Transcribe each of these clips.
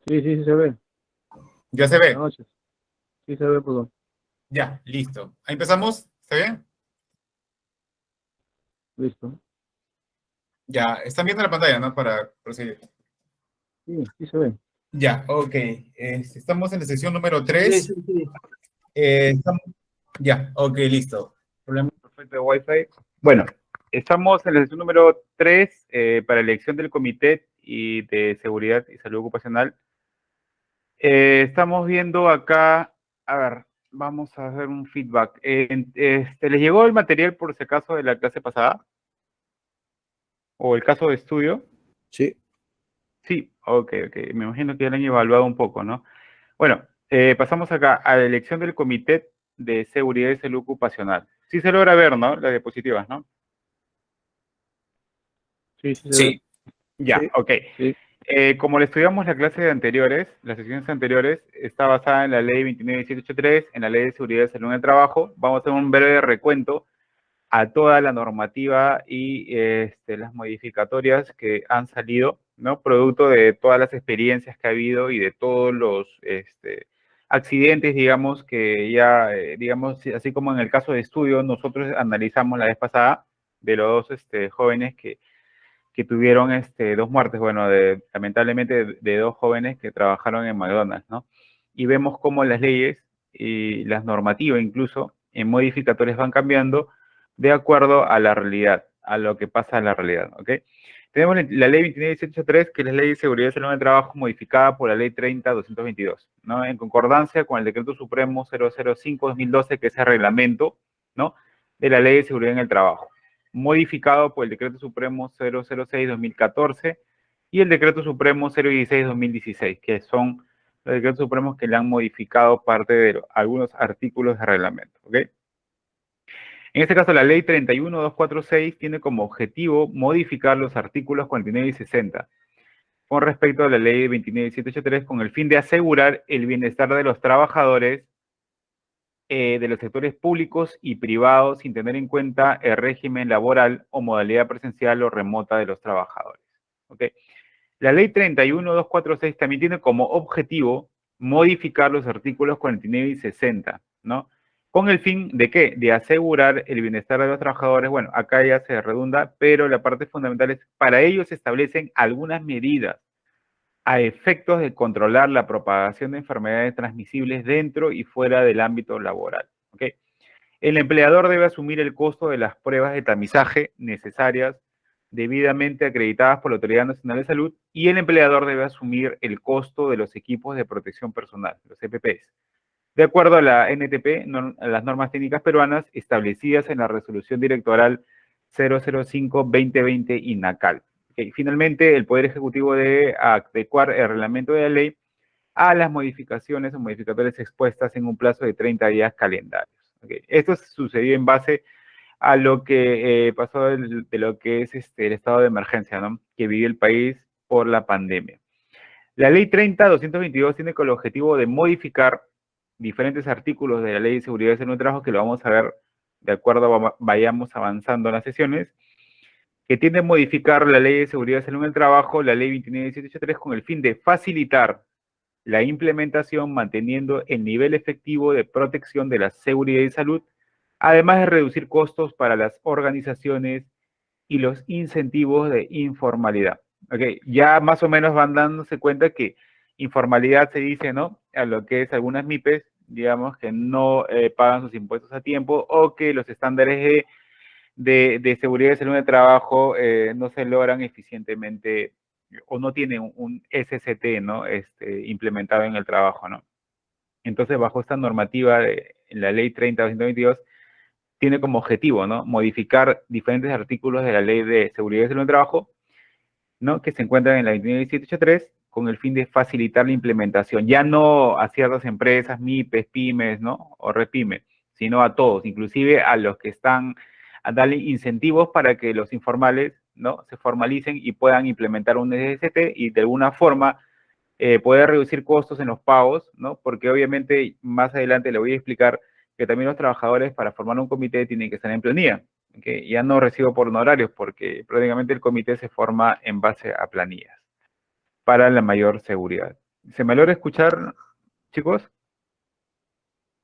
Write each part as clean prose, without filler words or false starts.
Sí, sí, sí se ve. Ya se Buenas ve. noches. Sí se ve, perdón. Ya, listo. Ahí empezamos. ¿Está bien? Listo. Ya, están viendo la pantalla, ¿no? Para proseguir. Sí, sí se ve. Ya, ok. Estamos en la sección número Sí, 3. sí, sí. Ya, ok, listo. Problema perfecto de Wi-Fi. Bueno, estamos en la sección número 3 para elección del Comité y de Seguridad y Salud Ocupacional. Estamos viendo acá, a ver, vamos a hacer un feedback. ¿Les llegó el material por si acaso de la clase pasada? ¿O el caso de estudio? Sí. Sí, ok, ok. Me imagino que ya lo han evaluado un poco, ¿no? Bueno, pasamos acá a la elección del Comité de Seguridad y Salud Ocupacional. Sí se logra ver, ¿no? Las diapositivas, ¿no? Sí, sí se ve. Sí. Ya, Sí. ok. Sí, Como le estudiamos la clase de anteriores, las sesiones anteriores, está basada en la ley 29.783, en la ley de seguridad y salud en el trabajo. Vamos a hacer un breve recuento a toda la normativa y las modificatorias que han salido, ¿no? Producto de todas las experiencias que ha habido y de todos los accidentes, digamos, que ya, digamos, así como en el caso de estudio, nosotros analizamos la vez pasada de los dos jóvenes que tuvieron dos muertes, bueno, lamentablemente de dos jóvenes que trabajaron en McDonald's, ¿no? Y vemos cómo las leyes y las normativas incluso en modificatorios van cambiando de acuerdo a la realidad, a lo que pasa en la realidad, ¿ok? Tenemos la ley 29.183, que es la ley de seguridad y salud en el trabajo modificada por la ley 30.222, ¿no? En concordancia con el decreto supremo 005-2012, que es el reglamento, ¿no? De la ley de seguridad en el trabajo, modificado por el Decreto Supremo 006-2014 y el Decreto Supremo 016-2016, que son los decretos supremos que le han modificado parte de algunos artículos de reglamento. ¿Ok? En este caso, la ley 31.246 tiene como objetivo modificar los artículos 49 y 60 con respecto a la ley 29.783 con el fin de asegurar el bienestar de los trabajadores de los sectores públicos y privados sin tener en cuenta el régimen laboral o modalidad presencial o remota de los trabajadores. ¿Okay? La ley 31.246 también tiene como objetivo modificar los artículos 49 y 60, ¿no? ¿Con el fin de qué? De asegurar el bienestar de los trabajadores. Bueno, acá ya se redunda, pero la parte fundamental es, para ello se establecen algunas medidas a efectos de controlar la propagación de enfermedades transmisibles dentro y fuera del ámbito laboral. ¿Okay? El empleador debe asumir el costo de las pruebas de tamizaje necesarias debidamente acreditadas por la Autoridad Nacional de Salud y el empleador debe asumir el costo de los equipos de protección personal, los EPPs, de acuerdo a la NTP, a las normas técnicas peruanas establecidas en la resolución directoral 005-2020 INACAL. Okay. Finalmente, el Poder Ejecutivo debe adecuar el reglamento de la ley a las modificaciones o modificatorias expuestas en un plazo de 30 días calendarios. Okay. Esto sucedió en base a lo que pasó de lo que es el estado de emergencia, ¿no? Que vivió el país por la pandemia. La ley 30.222 tiene como objetivo de modificar diferentes artículos de la ley de seguridad y salud en el trabajo, que lo vamos a ver de acuerdo a vayamos avanzando en las sesiones, que tiende a modificar la ley de seguridad y salud en el trabajo, la ley 29.783, con el fin de facilitar la implementación manteniendo el nivel efectivo de protección de la seguridad y salud, además de reducir costos para las organizaciones y los incentivos de informalidad. Okay. Ya más o menos van dándose cuenta que informalidad se dice, ¿no? A lo que es algunas MIPES, digamos, que no pagan sus impuestos a tiempo o que los estándares de seguridad y salud de trabajo no se logran eficientemente o no tienen un SCT, ¿no? Implementado en el trabajo, ¿no? Entonces, bajo esta normativa de la ley 30.222, tiene como objetivo, ¿no? Modificar diferentes artículos de la ley de seguridad y salud del trabajo, ¿no? Que se encuentran en la 29.783 con el fin de facilitar la implementación, ya no a ciertas empresas, MIPES, pymes, ¿no? O repymes, sino a todos, inclusive a los que están, a darle incentivos para que los informales, ¿no? Se formalicen y puedan implementar un SST y de alguna forma poder reducir costos en los pagos, ¿no? Porque obviamente más adelante le voy a explicar que también los trabajadores para formar un comité tienen que estar en planilla, que ya no recibo por honorarios porque prácticamente el comité se forma en base a planillas para la mayor seguridad. ¿Se me logra escuchar, chicos?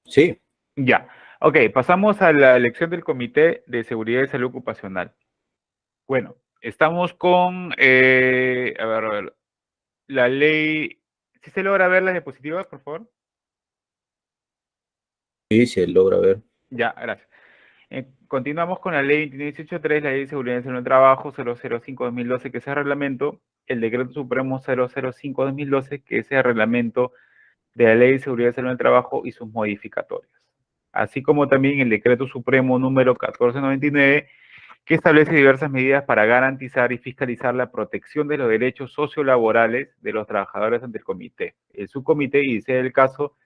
Sí, Ya. Ok, pasamos a la elección del Comité de Seguridad y Salud Ocupacional. Bueno, estamos con, a ver, la ley. ¿Sí se logra ver las diapositivas, por favor? sí, se logra ver. Ya, gracias. Continuamos con la ley 29183, la ley de seguridad y salud en el trabajo 005-2012, que es el reglamento, el decreto supremo 005-2012, que es el reglamento de la ley de seguridad y salud en el trabajo y sus modificatorios. Así como también el decreto supremo número 1499, que establece diversas medidas para garantizar y fiscalizar la protección de los derechos sociolaborales de los trabajadores ante el comité, el subcomité y, si es el caso,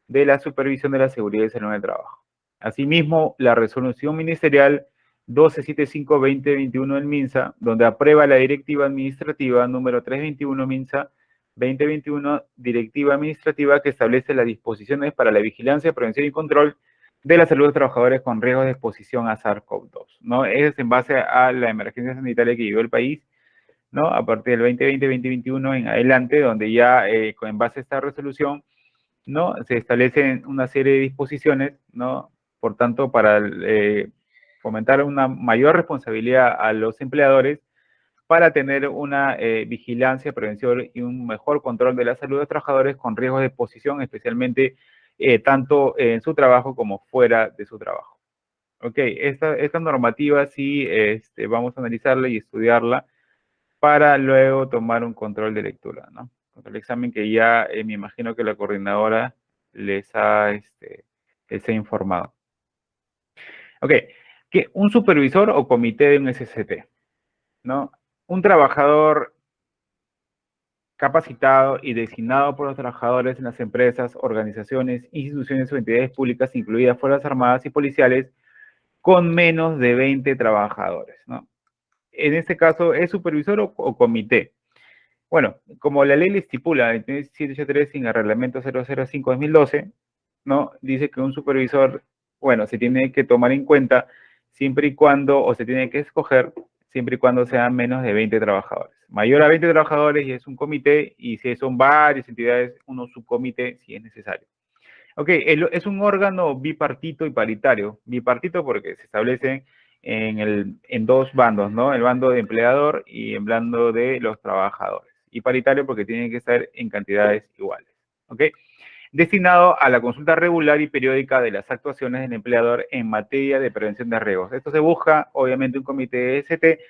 de la supervisión de la seguridad y salud en el trabajo. Asimismo, la resolución ministerial 1275-2021 del MINSA, donde aprueba la directiva administrativa número 321 MINSA 2021, directiva administrativa que establece las disposiciones para la vigilancia, prevención y control de la salud de trabajadores con riesgo de exposición a SARS-CoV-2, ¿no? Es en base a la emergencia sanitaria que vivió el país, ¿no? A partir del 2020-2021 en adelante, donde ya en base a esta resolución, ¿no? Se establecen una serie de disposiciones, ¿no? Por tanto, para fomentar una mayor responsabilidad a los empleadores para tener una vigilancia, prevención y un mejor control de la salud de los trabajadores con riesgos de exposición, especialmente tanto en su trabajo como fuera de su trabajo. Ok, esta normativa sí vamos a analizarla y estudiarla para luego tomar un control de lectura, ¿no? El examen que ya me imagino que la coordinadora les ha informado. Ok, que un supervisor o comité de un SCT, ¿no? Un trabajador capacitado y designado por los trabajadores en las empresas, organizaciones, instituciones o entidades públicas, incluidas Fuerzas Armadas y Policiales, con menos de 20 trabajadores, ¿no? En este caso, ¿es supervisor o comité? Bueno, como la ley le estipula en el 783 en el reglamento 005-2012, ¿no? Dice que un supervisor, bueno, se tiene que tomar en cuenta siempre y cuando, o se tiene que escoger siempre y cuando sean menos de 20 trabajadores. Mayor a 20 trabajadores y es un comité, y si son varias entidades, uno subcomité si es necesario. Ok, es un órgano bipartito y paritario. Bipartito porque se establece en dos bandos, ¿no? El bando de empleador y el bando de los trabajadores. Y paritario porque tienen que estar en cantidades iguales. ¿Ok? Destinado a la consulta regular y periódica de las actuaciones del empleador en materia de prevención de riesgos. Esto se busca, obviamente, un comité de ST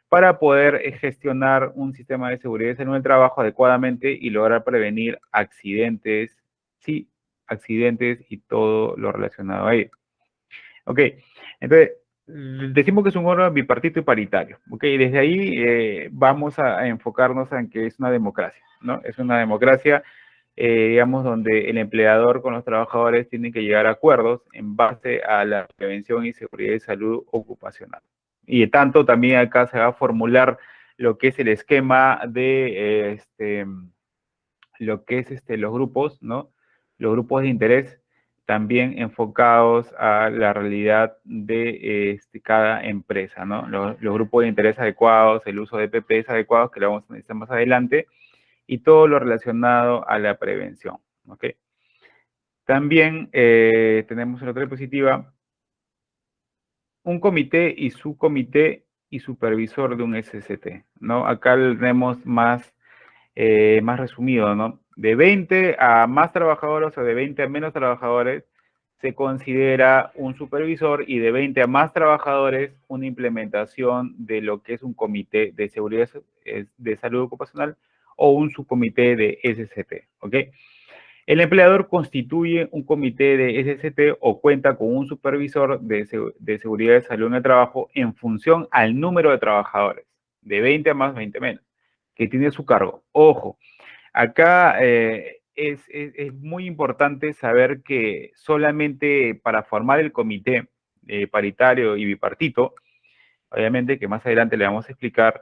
para poder gestionar un sistema de seguridad en el trabajo adecuadamente y lograr prevenir accidentes, sí, accidentes y todo lo relacionado a ello. Ok, entonces, decimos que es un órgano bipartito y paritario. Ok, desde ahí vamos a enfocarnos en que es una democracia, ¿no? Es una democracia, digamos, donde el empleador con los trabajadores tienen que llegar a acuerdos en base a la prevención y seguridad y salud ocupacional. Y tanto también acá se va a formular lo que es el esquema de lo que es los grupos, ¿no? Los grupos de interés también enfocados a la realidad de cada empresa, ¿no? Los grupos de interés adecuados, el uso de PPs adecuados, que lo vamos a necesitar más adelante, y todo lo relacionado a la prevención, ¿ok? También tenemos en la otra diapositiva un comité y subcomité y supervisor de un SCT, ¿no? Acá lo tenemos más resumido, ¿no? De 20 a más trabajadores o de 20 a menos trabajadores se considera un supervisor, y de 20 a más trabajadores una implementación de lo que es un comité de seguridad de salud ocupacional o un subcomité de SCT, ¿ok? El empleador constituye un comité de SCT o cuenta con un supervisor de seguridad de salud en el trabajo en función al número de trabajadores, de 20 a más, 20 menos, que tiene su cargo. Ojo, acá es muy importante saber que solamente para formar el comité paritario y bipartito, obviamente que más adelante le vamos a explicar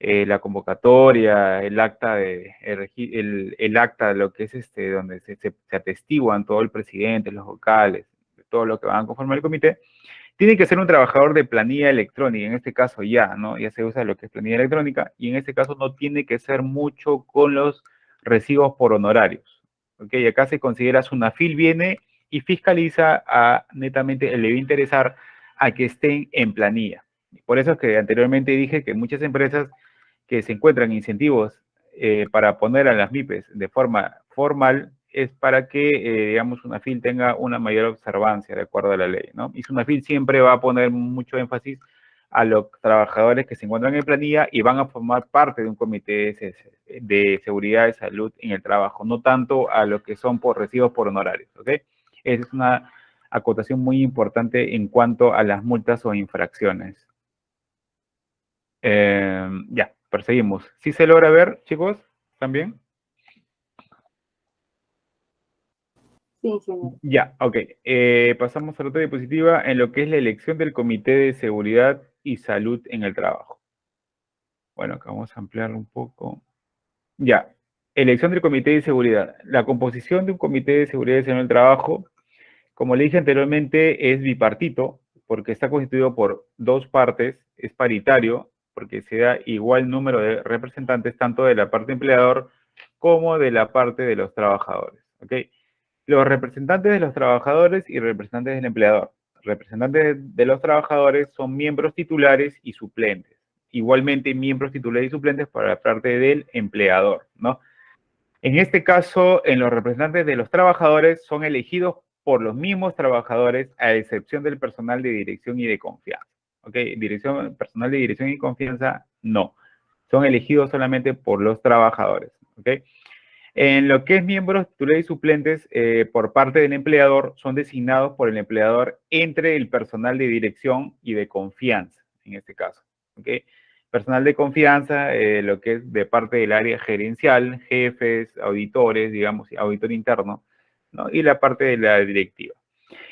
la convocatoria, el acta el acta de lo que es donde se atestiguan todo el presidente, los vocales, todo lo que van a conformar el comité, tiene que ser un trabajador de planilla electrónica, en este caso ya, ¿no? Ya se usa lo que es planilla electrónica, y en este caso no tiene que ser mucho con los recibos por honorarios. ¿Ok? Y acá se considera SUNAFIL viene y fiscaliza netamente, le va a interesar a que estén en planilla. Por eso es que anteriormente dije que muchas empresas que se encuentran incentivos para poner a las MIPES de forma formal es para que, digamos, SUNAFIL tenga una mayor observancia de acuerdo a la ley, ¿no? Y SUNAFIL siempre va a poner mucho énfasis a los trabajadores que se encuentran en planilla y van a formar parte de un comité de seguridad y salud en el trabajo, no tanto a los que son por recibos por honorarios, ¿ok? Esa es una acotación muy importante en cuanto a las multas o infracciones. Ya, perseguimos. ¿Sí se logra ver, chicos? ¿También? Sí, señor. Ya, ok. Pasamos a la otra diapositiva en lo que es la elección del Comité de Seguridad y Salud en el Trabajo. Bueno, acá vamos a ampliarlo un poco. Ya, elección del Comité de Seguridad. La composición de un Comité de Seguridad y Salud en el Trabajo, como le dije anteriormente, es bipartito, porque está constituido por dos partes, es paritario, porque se da igual número de representantes tanto de la parte empleador como de la parte de los trabajadores, ¿ok? Los representantes de los trabajadores y representantes del empleador. Representantes de los trabajadores son miembros titulares y suplentes. Igualmente, miembros titulares y suplentes para la parte del empleador, ¿no? En este caso, en los representantes de los trabajadores son elegidos por los mismos trabajadores, a excepción del personal de dirección y de confianza. ¿Ok? Personal de dirección y confianza, no. Son elegidos solamente por los trabajadores. ¿Ok? En lo que es miembros titulares y suplentes por parte del empleador, son designados por el empleador entre el personal de dirección y de confianza, en este caso. ¿Ok? Personal de confianza, lo que es de parte del área gerencial, jefes, auditores, digamos, auditor interno, ¿no? Y la parte de la directiva.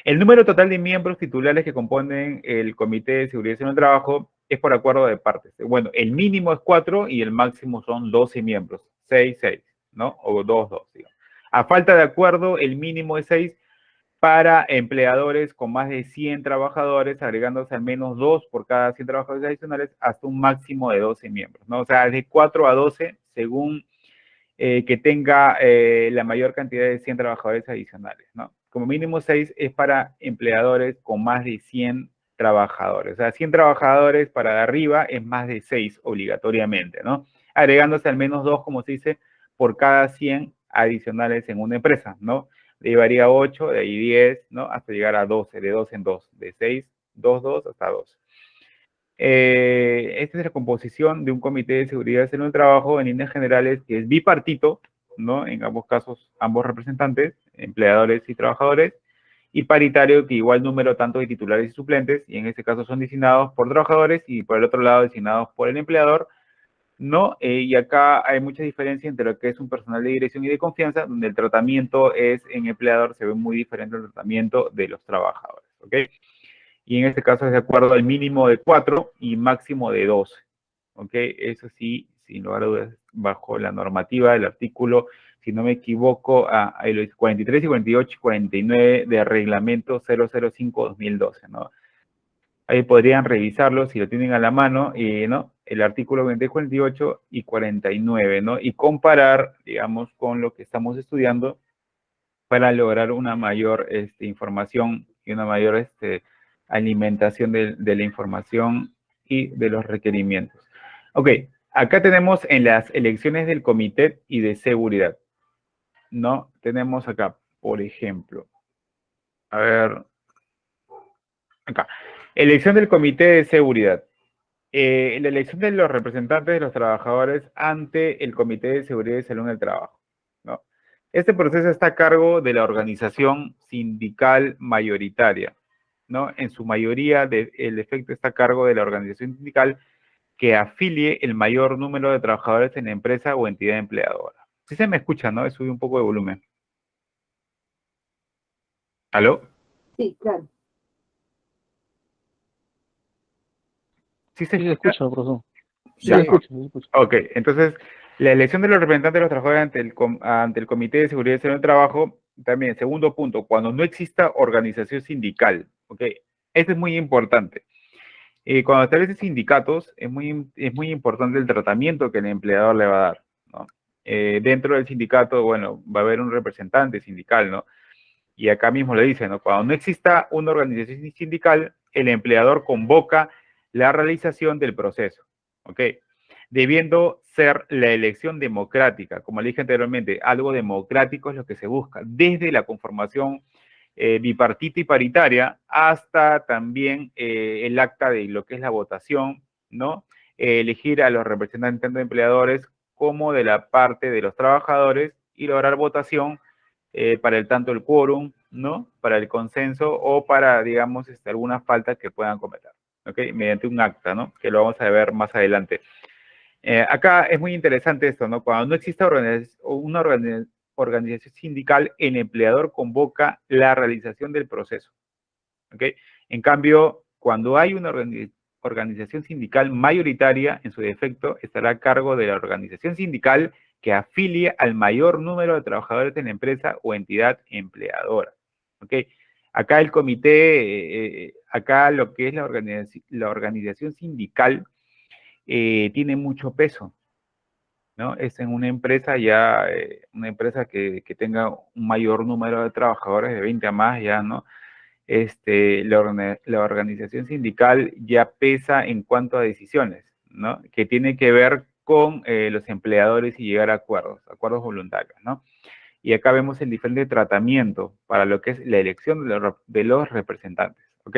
El número total de miembros titulares que componen el Comité de Seguridad y Salud en el Trabajo es por acuerdo de partes. Bueno, el mínimo es 4 y el máximo son 12 miembros, 6, 6, ¿no? O 2, 2, digamos. A falta de acuerdo, el mínimo es 6 para empleadores con más de 100 trabajadores, agregándose al menos 2 por cada 100 trabajadores adicionales, hasta un máximo de 12 miembros, ¿no? O sea, de 4 a 12, según que tenga la mayor cantidad de 100 trabajadores adicionales, ¿no? Como mínimo 6 es para empleadores con más de 100 trabajadores. O sea, 100 trabajadores para arriba es más de 6 obligatoriamente, ¿no? Agregándose al menos 2, como se dice, por cada 100 adicionales en una empresa, ¿no? De ahí varía 8, de ahí 10, ¿no? Hasta llegar a 12, de 2 en 2, de 6, 2, 2 hasta 12. Esta es la composición de un comité de seguridad en el trabajo en líneas generales, que es bipartito, ¿no? En ambos casos, ambos representantes, empleadores y trabajadores, y paritario, que igual número tanto de titulares y suplentes, y en este caso son designados por trabajadores y por el otro lado designados por el empleador, ¿no? Y acá hay mucha diferencia entre lo que es un personal de dirección y de confianza, donde el tratamiento es en empleador, se ve muy diferente al tratamiento de los trabajadores, ¿ok? Y en este caso es de acuerdo al mínimo de 4 y máximo de 12. ¿Ok? Eso sí, sin lugar a dudas, bajo la normativa del artículo, si no me equivoco, a los 43 y 48 y 49 del reglamento 005-2012, ¿no? Ahí podrían revisarlo si lo tienen a la mano, ¿no? El artículo 23, 48 y 49, ¿no? Y comparar, digamos, con lo que estamos estudiando para lograr una mayor información y una mayor alimentación de la información y de los requerimientos. Ok, acá tenemos en las elecciones del comité y de seguridad, ¿no? Tenemos acá, por ejemplo, a ver, acá, elección del comité de seguridad. La elección de los representantes de los trabajadores ante el Comité de Seguridad y Salud en el Trabajo, ¿no? Este proceso está a cargo de la organización sindical mayoritaria, ¿no? En su mayoría, el efecto está a cargo de la organización sindical que afilie el mayor número de trabajadores en la empresa o entidad empleadora. Sí se me escucha, ¿no? Subí un poco de volumen. ¿Aló? Sí, claro. ¿Sí se Sí, se escucha? escucha, profesor. Sí, Ya, se escucha, se escucha. ok, entonces la elección de los representantes de los trabajadores ante el Comité de Seguridad y Salud en el Trabajo, también, segundo punto, cuando no exista organización sindical, ok, esto es muy importante. Cuando establece sindicatos, es muy importante el tratamiento que el empleador le va a dar, ¿no? Dentro del sindicato, bueno, va a haber un representante sindical, ¿no? Y acá mismo le dice, ¿no? Cuando no exista una organización sindical, el empleador convoca la realización del proceso, ¿ok? Debiendo ser la elección democrática, como le dije anteriormente, algo democrático es lo que se busca, desde la conformación bipartita y paritaria hasta también el acta de lo que es la votación, ¿no? Elegir a los representantes de empleadores como de la parte de los trabajadores y lograr votación para el tanto el quórum, ¿no? Para el consenso o para, digamos, alguna falta que puedan cometer, ¿ok? Mediante un acta, ¿no? Que lo vamos a ver más adelante. Acá es muy interesante esto, ¿no? Cuando no existe una organización sindical, el empleador convoca la realización del proceso, ¿ok? En cambio, cuando hay una organización sindical mayoritaria, en su defecto, estará a cargo de la organización sindical que afilie al mayor número de trabajadores de la empresa o entidad empleadora, ¿ok? Acá el comité, acá lo que es la organización sindical tiene mucho peso, ¿no? Es en una empresa ya, una empresa que tenga un mayor número de trabajadores, de 20 a más ya, ¿no? La organización sindical ya pesa en cuanto a decisiones, ¿no? Que tiene que ver con los empleadores y llegar a acuerdos voluntarios, ¿no? Y acá vemos el diferente tratamiento para lo que es la elección de los representantes, ¿ok?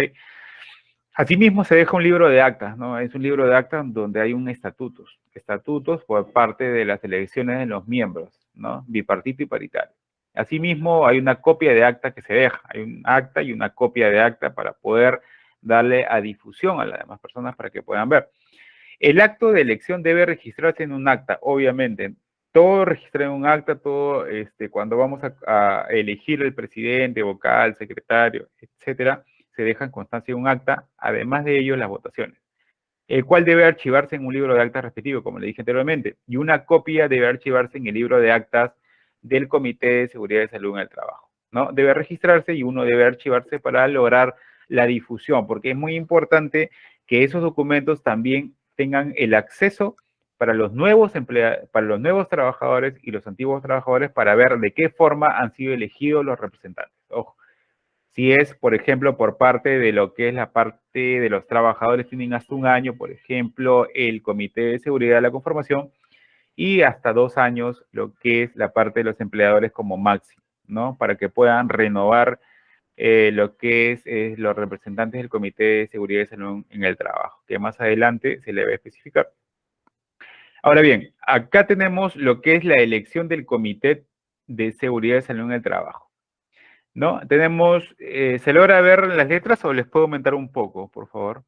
Asimismo, se deja un libro de actas, ¿no? Es un libro de actas donde hay un estatutos por parte de las elecciones de los miembros, ¿no? Bipartito y paritario. Asimismo, hay una copia de acta que se deja, hay un acta y una copia de acta para poder darle a difusión a las demás personas para que puedan ver. El acto de elección debe registrarse en un acta, obviamente. Todo registra en un acta, todo, cuando vamos a elegir el presidente, vocal, secretario, etcétera, se deja en constancia en un acta, además de ello las votaciones, el cual debe archivarse en un libro de actas respectivo, como le dije anteriormente, y una copia debe archivarse en el libro de actas del Comité de Seguridad y Salud en el Trabajo, ¿no? Debe registrarse y uno debe archivarse para lograr la difusión, porque es muy importante que esos documentos también tengan el acceso para los nuevos para los nuevos trabajadores y los antiguos trabajadores para ver de qué forma han sido elegidos los representantes. Ojo, si es, por ejemplo, por parte de lo que es la parte de los trabajadores, tienen hasta un año, por ejemplo, el Comité de Seguridad de la Conformación, y hasta 2 años lo que es la parte de los empleadores como máximo, ¿no? Para que puedan renovar lo que es los representantes del Comité de Seguridad y Salud en el Trabajo, que más adelante se le va a especificar. Ahora bien, acá tenemos lo que es la elección del Comité de Seguridad y Salud en el Trabajo, ¿no? Tenemos, ¿se logra ver las letras o les puedo aumentar un poco, por favor?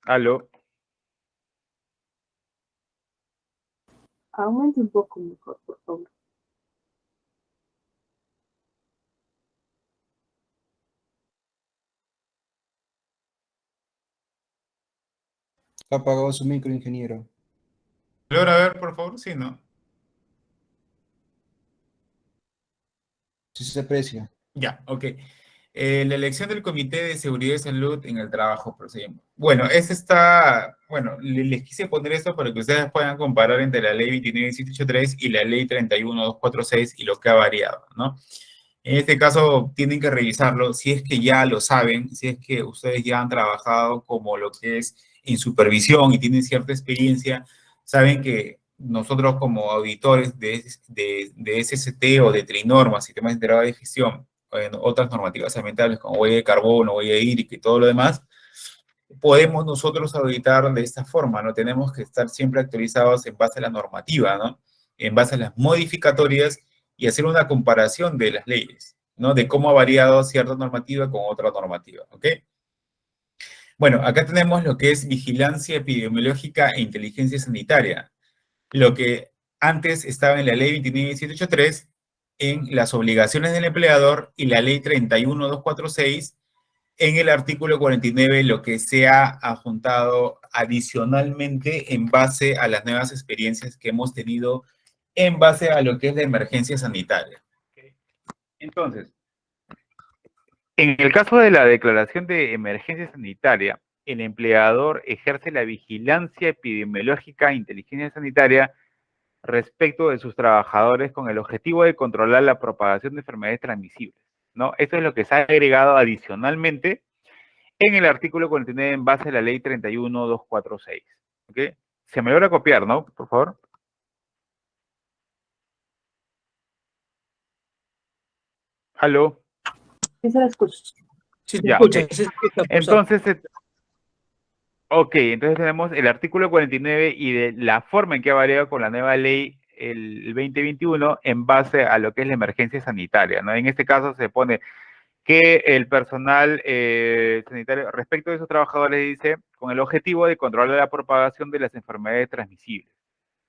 Aló. Aumente un poco mejor, por favor. Ha apagado su micro, ingeniero. ¿Logra ver, por favor? Sí, ¿no? Sí se aprecia. Ya, ok. La elección del Comité de Seguridad y Salud en el Trabajo, procedemos. Bueno, bueno, les quise poner esto para que ustedes puedan comparar entre la ley 29.783 y la ley 31.246 y lo que ha variado, ¿no? En este caso, tienen que revisarlo si es que ya lo saben, si es que ustedes ya han trabajado como lo que es en supervisión y tienen cierta experiencia, saben que nosotros como auditores de SST o de Trinorma, Sistemas Integrados de Gestión, o en otras normativas ambientales como huella de carbono, huella hídrica y todo lo demás, podemos nosotros auditar de esta forma, ¿no? Tenemos que estar siempre actualizados en base a la normativa, ¿no? En base a las modificatorias y hacer una comparación de las leyes, ¿no? De cómo ha variado cierta normativa con otra normativa, ¿ok? Bueno, acá tenemos lo que es vigilancia epidemiológica e inteligencia sanitaria, lo que antes estaba en la ley 29.783, en las obligaciones del empleador, y la ley 31.246, en el artículo 49, lo que se ha adjuntado adicionalmente en base a las nuevas experiencias que hemos tenido en base a lo que es la emergencia sanitaria. Entonces, en el caso de la declaración de emergencia sanitaria, el empleador ejerce la vigilancia epidemiológica e inteligencia sanitaria respecto de sus trabajadores con el objetivo de controlar la propagación de enfermedades transmisibles, ¿no? Esto es lo que se ha agregado adicionalmente en el artículo 49 en base a la ley 31246, ¿ok? Se me logra copiar, ¿no? Por favor. ¿Aló? Sí se la escucho. Sí, se Ya, escucha, ok. se escucha, profesor. Entonces, ok, entonces tenemos el artículo 49 y de la forma en que ha variado con la nueva ley el 2021 en base a lo que es la emergencia sanitaria, ¿no? En este caso se pone que el personal sanitario, respecto de esos trabajadores, dice, con el objetivo de controlar la propagación de las enfermedades transmisibles,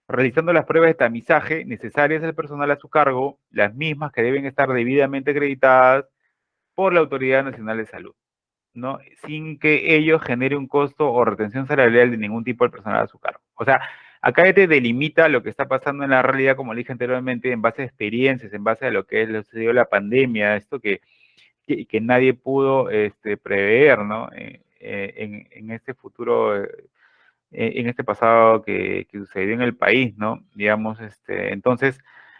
realizando las pruebas de tamizaje necesarias al personal a su cargo, las mismas que deben estar debidamente acreditadas por la Autoridad Nacional de Salud, ¿no? Sin que ello genere un costo o retención salarial de ningún tipo al personal a su cargo. O sea, acá te delimita lo que está pasando en la realidad, como le dije anteriormente, en base a experiencias, en base a lo que es lo sucedió la pandemia, esto que nadie pudo prever, ¿no? En este futuro, en este pasado que sucedió en el país, ¿no? Digamos, entonces,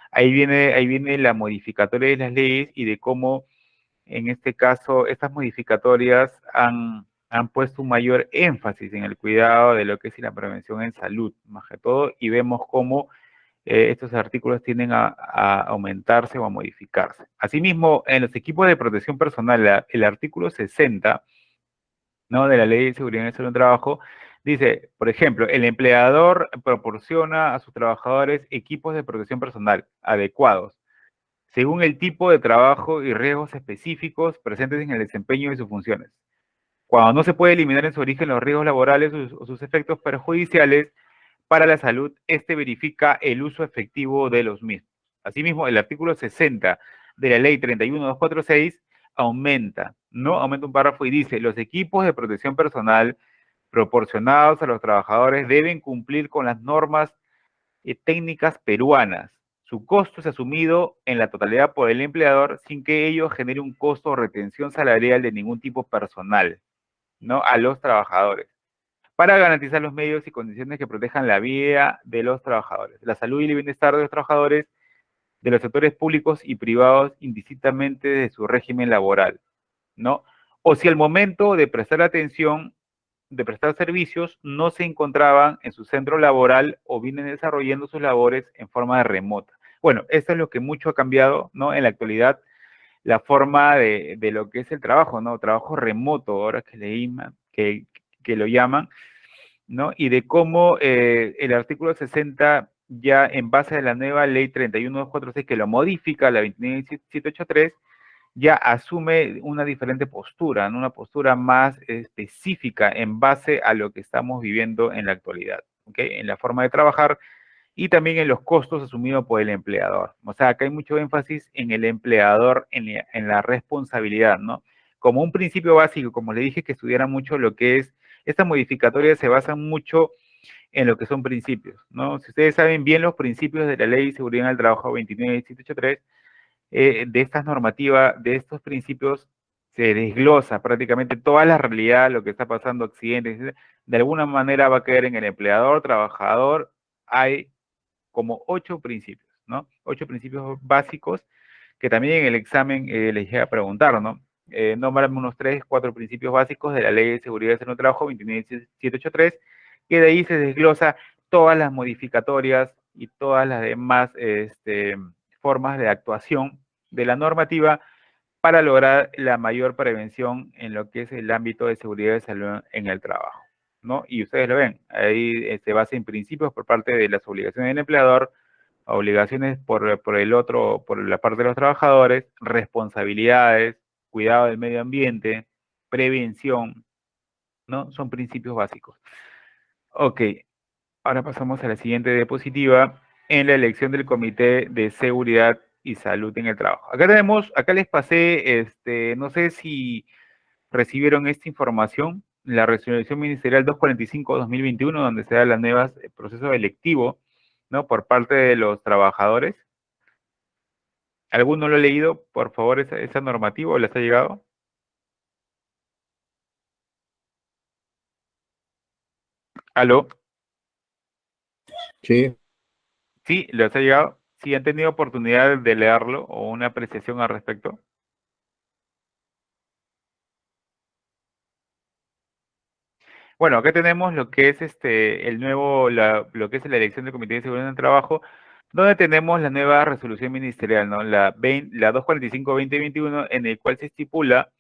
ahí viene la modificatoria de las leyes y de cómo en este caso, estas modificatorias han puesto un mayor énfasis en el cuidado de lo que es la prevención en salud, más que todo, y vemos cómo estos artículos tienden a aumentarse o a modificarse. Asimismo, en los equipos de protección personal, el artículo 60, ¿no? De la Ley de Seguridad en el Salud del Trabajo, dice, por ejemplo, el empleador proporciona a sus trabajadores equipos de protección personal adecuados según el tipo de trabajo y riesgos específicos presentes en el desempeño de sus funciones. Cuando no se puede eliminar en su origen los riesgos laborales o sus efectos perjudiciales para la salud, verifica el uso efectivo de los mismos. Asimismo, el artículo 60 de la ley 31246 aumenta, ¿no? Aumenta un párrafo y dice, los equipos de protección personal proporcionados a los trabajadores deben cumplir con las normas técnicas peruanas. Su costo es asumido en la totalidad por el empleador sin que ello genere un costo o retención salarial de ningún tipo personal, ¿no? A los trabajadores, para garantizar los medios y condiciones que protejan la vida de los trabajadores, la salud y el bienestar de los trabajadores de los sectores públicos y privados indistintamente de su régimen laboral, ¿no? O si al momento de prestar atención de prestar servicios no se encontraban en su centro laboral o vienen desarrollando sus labores en forma remota. Bueno, esto es lo que mucho ha cambiado, ¿no? En la actualidad, la forma de lo que es el trabajo, ¿no? Trabajo remoto, ahora que lo llaman, ¿no? Y de cómo el artículo 60 ya en base a la nueva ley 31246 que lo modifica, la 29783, ya asume una diferente postura, ¿no? Una postura más específica en base a lo que estamos viviendo en la actualidad, ¿ok? En la forma de trabajar y también en los costos asumidos por el empleador. O sea, acá hay mucho énfasis en el empleador, en la responsabilidad, ¿no? Como un principio básico, como le dije, que estudiara mucho lo que es, estas modificatorias se basan mucho en lo que son principios, ¿no? Si ustedes saben bien los principios de la Ley de Seguridad en el Trabajo 29783, de estas normativas, de estos principios, se desglosa prácticamente toda la realidad, lo que está pasando, accidentes, de alguna manera va a caer en el empleador, trabajador, hay como 8 principios, ¿no? 8 principios básicos que también en el examen les llega a preguntar, ¿no? Nómbrame unos 3, 4 principios básicos de la Ley de Seguridad en el Trabajo 29783, que de ahí se desglosa todas las modificatorias y todas las demás formas de actuación de la normativa para lograr la mayor prevención en lo que es el ámbito de seguridad y salud en el trabajo, ¿no? Y ustedes lo ven, ahí se basa en principios por parte de las obligaciones del empleador, obligaciones por la parte de los trabajadores, responsabilidades, cuidado del medio ambiente, prevención, ¿no? Son principios básicos. Ok, ahora pasamos a la siguiente diapositiva, en la elección del Comité de Seguridad y Salud en el Trabajo. Acá les pasé, no sé si recibieron esta información, la resolución ministerial 245-2021, donde se da las nuevas proceso electivo, ¿no? Por parte de los trabajadores. ¿Alguno lo ha leído, por favor, esa normativa o les ha llegado? ¿Aló? Sí, ¿Sí? ¿Les ha llegado? ¿Sí han tenido oportunidad de leerlo o una apreciación al respecto? Bueno, acá tenemos lo que es el nuevo, lo que es la elección del Comité de Seguridad del Trabajo, donde tenemos la nueva resolución ministerial, ¿no? La 245-2021, en el cual se estipula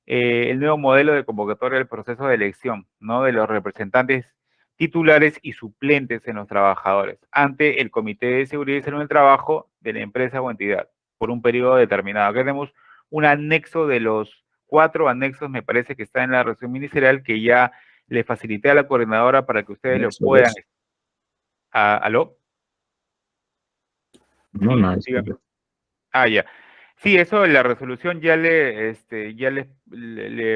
el nuevo modelo de convocatoria del proceso de elección, ¿no? De los representantes titulares y suplentes en los trabajadores ante el Comité de Seguridad y Salud en el Trabajo de la empresa o entidad por un periodo determinado. Acá tenemos un anexo de los 4 anexos, me parece que está en la resolución ministerial, que ya le facilité a la coordinadora para que ustedes lo anexo puedan. 2. ¿Aló? No, Sí, nada. dígame. Ya. Sí, eso, la resolución ya le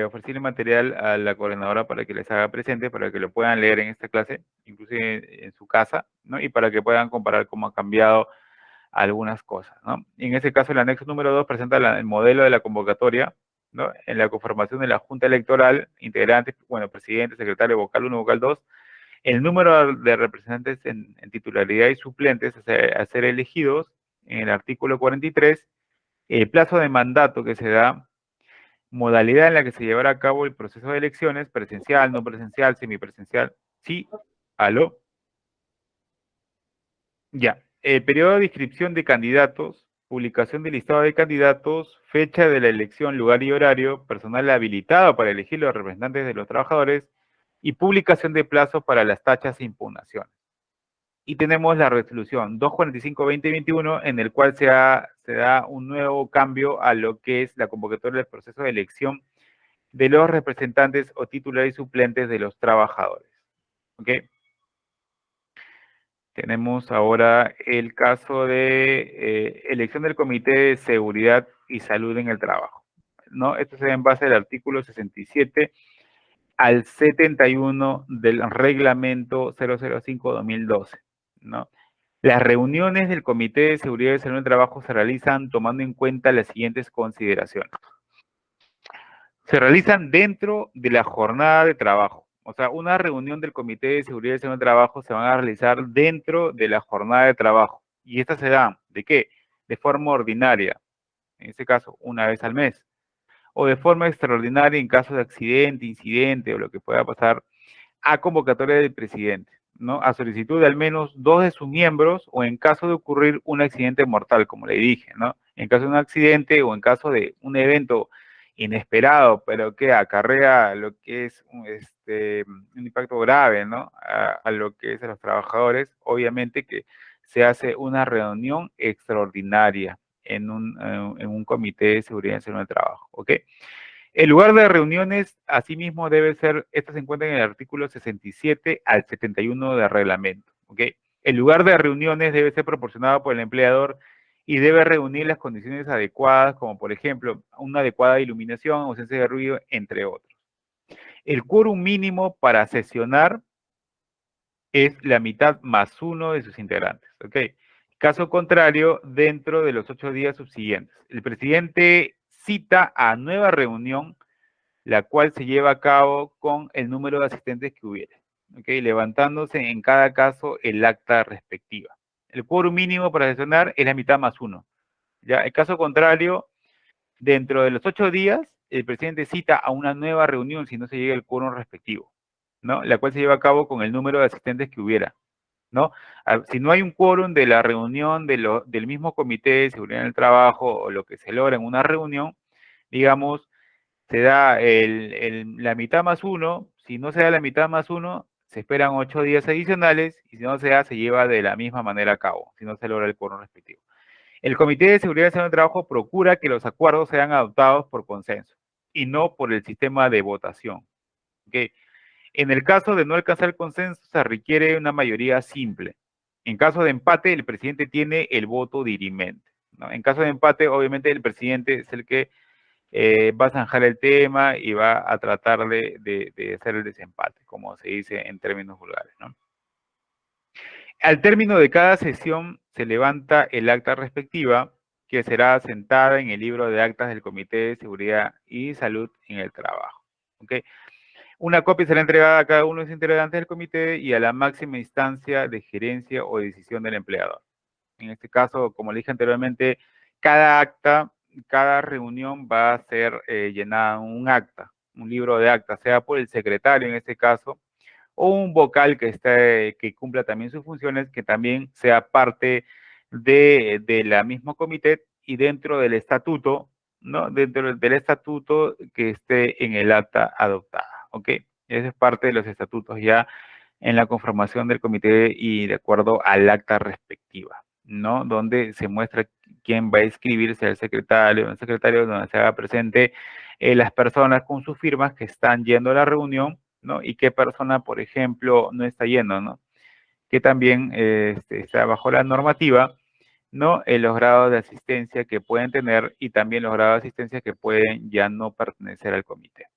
ofrecí el material a la coordinadora para que les haga presente, para que lo puedan leer en esta clase, inclusive en su casa, ¿no? Y para que puedan comparar cómo ha cambiado algunas cosas, ¿no? En ese caso, el anexo número 2 presenta el modelo de la convocatoria, ¿no? En la conformación de la Junta Electoral, integrantes, bueno, presidente, secretario, vocal 1, vocal 2, el número de representantes en titularidad y suplentes a ser elegidos en el artículo 43, el plazo de mandato que se da, modalidad en la que se llevará a cabo el proceso de elecciones, presencial, no presencial, semipresencial. Sí, aló. Ya. El periodo de inscripción de candidatos, publicación del listado de candidatos, fecha de la elección, lugar y horario, personal habilitado para elegir los representantes de los trabajadores y publicación de plazos para las tachas e impugnaciones. Y tenemos la resolución 245-2021, en el cual se da un nuevo cambio a lo que es la convocatoria del proceso de elección de los representantes o titulares y suplentes de los trabajadores. ¿Ok? Tenemos ahora el caso de elección del Comité de Seguridad y Salud en el Trabajo, ¿no? Esto se da en base al artículo 67 al 71 del reglamento 005-2012, ¿no? Las reuniones del Comité de Seguridad y Salud en el Trabajo se realizan tomando en cuenta las siguientes consideraciones. Se realizan dentro de la jornada de trabajo. O sea, una reunión del Comité de Seguridad y Salud en el Trabajo se van a realizar dentro de la jornada de trabajo. Y esta se da, ¿de qué? De forma ordinaria, en este caso, una vez al mes. O de forma extraordinaria en caso de accidente, incidente o lo que pueda pasar, a convocatoria del presidente, ¿no? A solicitud de al menos 2 de sus miembros o en caso de ocurrir un accidente mortal, como le dije, ¿no? En caso de un accidente o en caso de un evento inesperado, pero que acarrea lo que es un impacto grave, ¿no? A lo que es a los trabajadores, obviamente que se hace una reunión extraordinaria en un comité de seguridad y salud del trabajo, ¿ok? El lugar de reuniones, asimismo, debe ser, esto se encuentra en el artículo 67 al 71 del reglamento, ¿ok? El lugar de reuniones debe ser proporcionado por el empleador y debe reunir las condiciones adecuadas, como por ejemplo, una adecuada iluminación, ausencia de ruido, entre otros. El quórum mínimo para sesionar es la mitad más uno de sus integrantes, ¿ok? Caso contrario, dentro de los 8 días subsiguientes, el presidente cita a nueva reunión, la cual se lleva a cabo con el número de asistentes que hubiere, ¿ok? Levantándose en cada caso el acta respectiva. El quórum mínimo para sesionar es la mitad más uno. ¿Ya? El caso contrario, dentro de los 8 días, el presidente cita a una nueva reunión si no se llega el quórum respectivo, ¿no? La cual se lleva a cabo con el número de asistentes que hubiera, ¿no? Si no hay un quórum de la reunión del mismo comité de seguridad en el trabajo o lo que se logra en una reunión, digamos, se da la mitad más uno. Si no se da la mitad más uno, se esperan 8 días adicionales y si no se da, se lleva de la misma manera a cabo, si no se logra el quórum respectivo. El Comité de Seguridad y Salud del Trabajo procura que los acuerdos sean adoptados por consenso y no por el sistema de votación. ¿Okay? En el caso de no alcanzar el consenso, se requiere una mayoría simple. En caso de empate, el presidente tiene el voto dirimente, ¿no? En caso de empate, obviamente, el presidente es el que va a zanjar el tema y va a tratar de hacer el desempate, como se dice en términos vulgares, ¿no? Al término de cada sesión se levanta el acta respectiva, que será asentada en el libro de actas del Comité de Seguridad y Salud en el Trabajo. ¿Okay? Una copia será entregada a cada uno de los integrantes del comité y a la máxima instancia de gerencia o decisión del empleador. En este caso, como le dije anteriormente, cada acta, cada reunión va a ser llenada en un acta, un libro de acta, sea por el secretario en este caso, o un vocal que cumpla también sus funciones, que también sea parte de la misma comité y dentro del estatuto, ¿no? Dentro del estatuto que esté en el acta adoptada, ¿ok? Esa es parte de los estatutos ya en la conformación del comité y de acuerdo al acta respectiva, ¿no? Donde se muestra quién va a inscribirse al secretario, donde se haga presente las personas con sus firmas que están yendo a la reunión, ¿no? Y qué persona, por ejemplo, no está yendo, ¿no? Que también está bajo la normativa, ¿no? Los grados de asistencia que pueden tener y también los grados de asistencia que pueden ya no pertenecer al comité.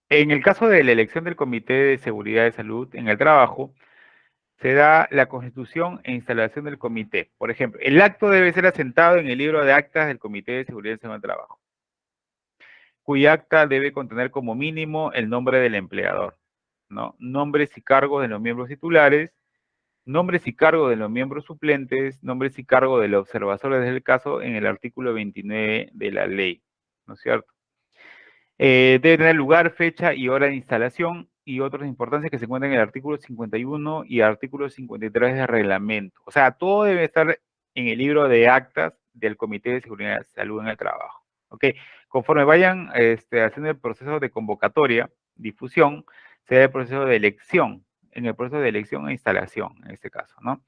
En el caso de la elección del Comité de Seguridad de Salud en el Trabajo, se da la constitución e instalación del comité. Por ejemplo, el acto debe ser asentado en el libro de actas del Comité de Seguridad de Salud en el Trabajo, cuya acta debe contener como mínimo el nombre del empleador, ¿no? Nombres y cargos de los miembros titulares, nombres y cargos de los miembros suplentes, nombres y cargos de los observadores del caso en el artículo 29 de la ley, ¿no es cierto? Debe tener lugar, fecha y hora de instalación y otras importancias que se encuentran en el artículo 51 y artículo 53 del reglamento. O sea, todo debe estar en el libro de actas del Comité de Seguridad de Salud en el Trabajo. ¿Ok? Conforme vayan haciendo el proceso de convocatoria, difusión, se da el proceso de elección, en el proceso de elección e instalación, en este caso, ¿no?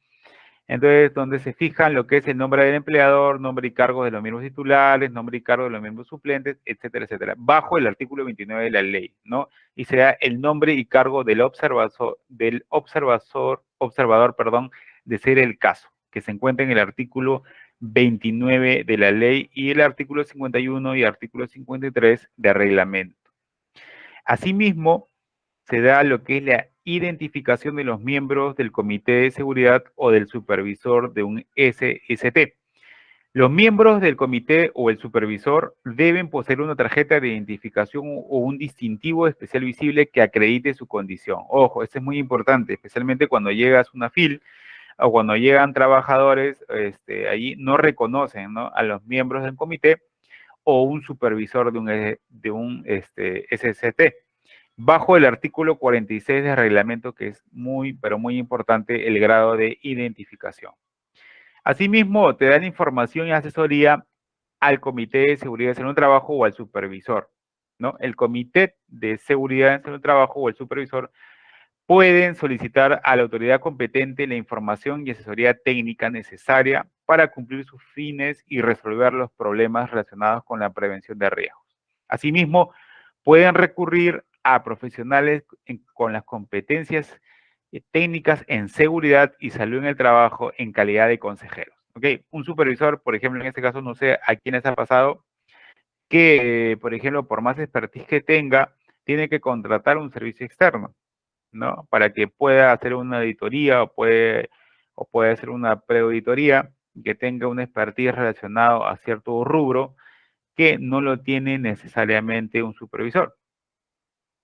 Entonces, donde se fijan lo que es el nombre del empleador, nombre y cargo de los miembros titulares, nombre y cargo de los miembros suplentes, etcétera, etcétera, bajo el artículo 29 de la ley, ¿no? Y será el nombre y cargo del observador, de ser el caso, que se encuentra en el artículo 29 de la ley y el artículo 51 y artículo 53 de reglamento. Asimismo, se da lo que es la identificación de los miembros del Comité de Seguridad o del supervisor de un SST. Los miembros del comité o el supervisor deben poseer una tarjeta de identificación o un distintivo especial visible que acredite su condición. Ojo, esto es muy importante, especialmente cuando llegas a una FIL o cuando llegan trabajadores, allí no reconocen, ¿no?, a los miembros del comité o un supervisor de un SST. Bajo el artículo 46 del reglamento, que es muy, pero muy importante, el grado de identificación. Asimismo, te dan información y asesoría al Comité de Seguridad en el Trabajo o al supervisor, ¿no? El Comité de Seguridad en el Trabajo o el supervisor pueden solicitar a la autoridad competente la información y asesoría técnica necesaria para cumplir sus fines y resolver los problemas relacionados con la prevención de riesgos. Asimismo, pueden recurrir a profesionales con las competencias técnicas en seguridad y salud en el trabajo en calidad de consejeros. ¿Okay? Un supervisor, por ejemplo, en este caso, no sé a quiénes ha pasado, que, por ejemplo, por más expertise que tenga, tiene que contratar un servicio externo, ¿no? Para que pueda hacer una auditoría o puede hacer una preauditoría que tenga un expertise relacionado a cierto rubro que no lo tiene necesariamente un supervisor,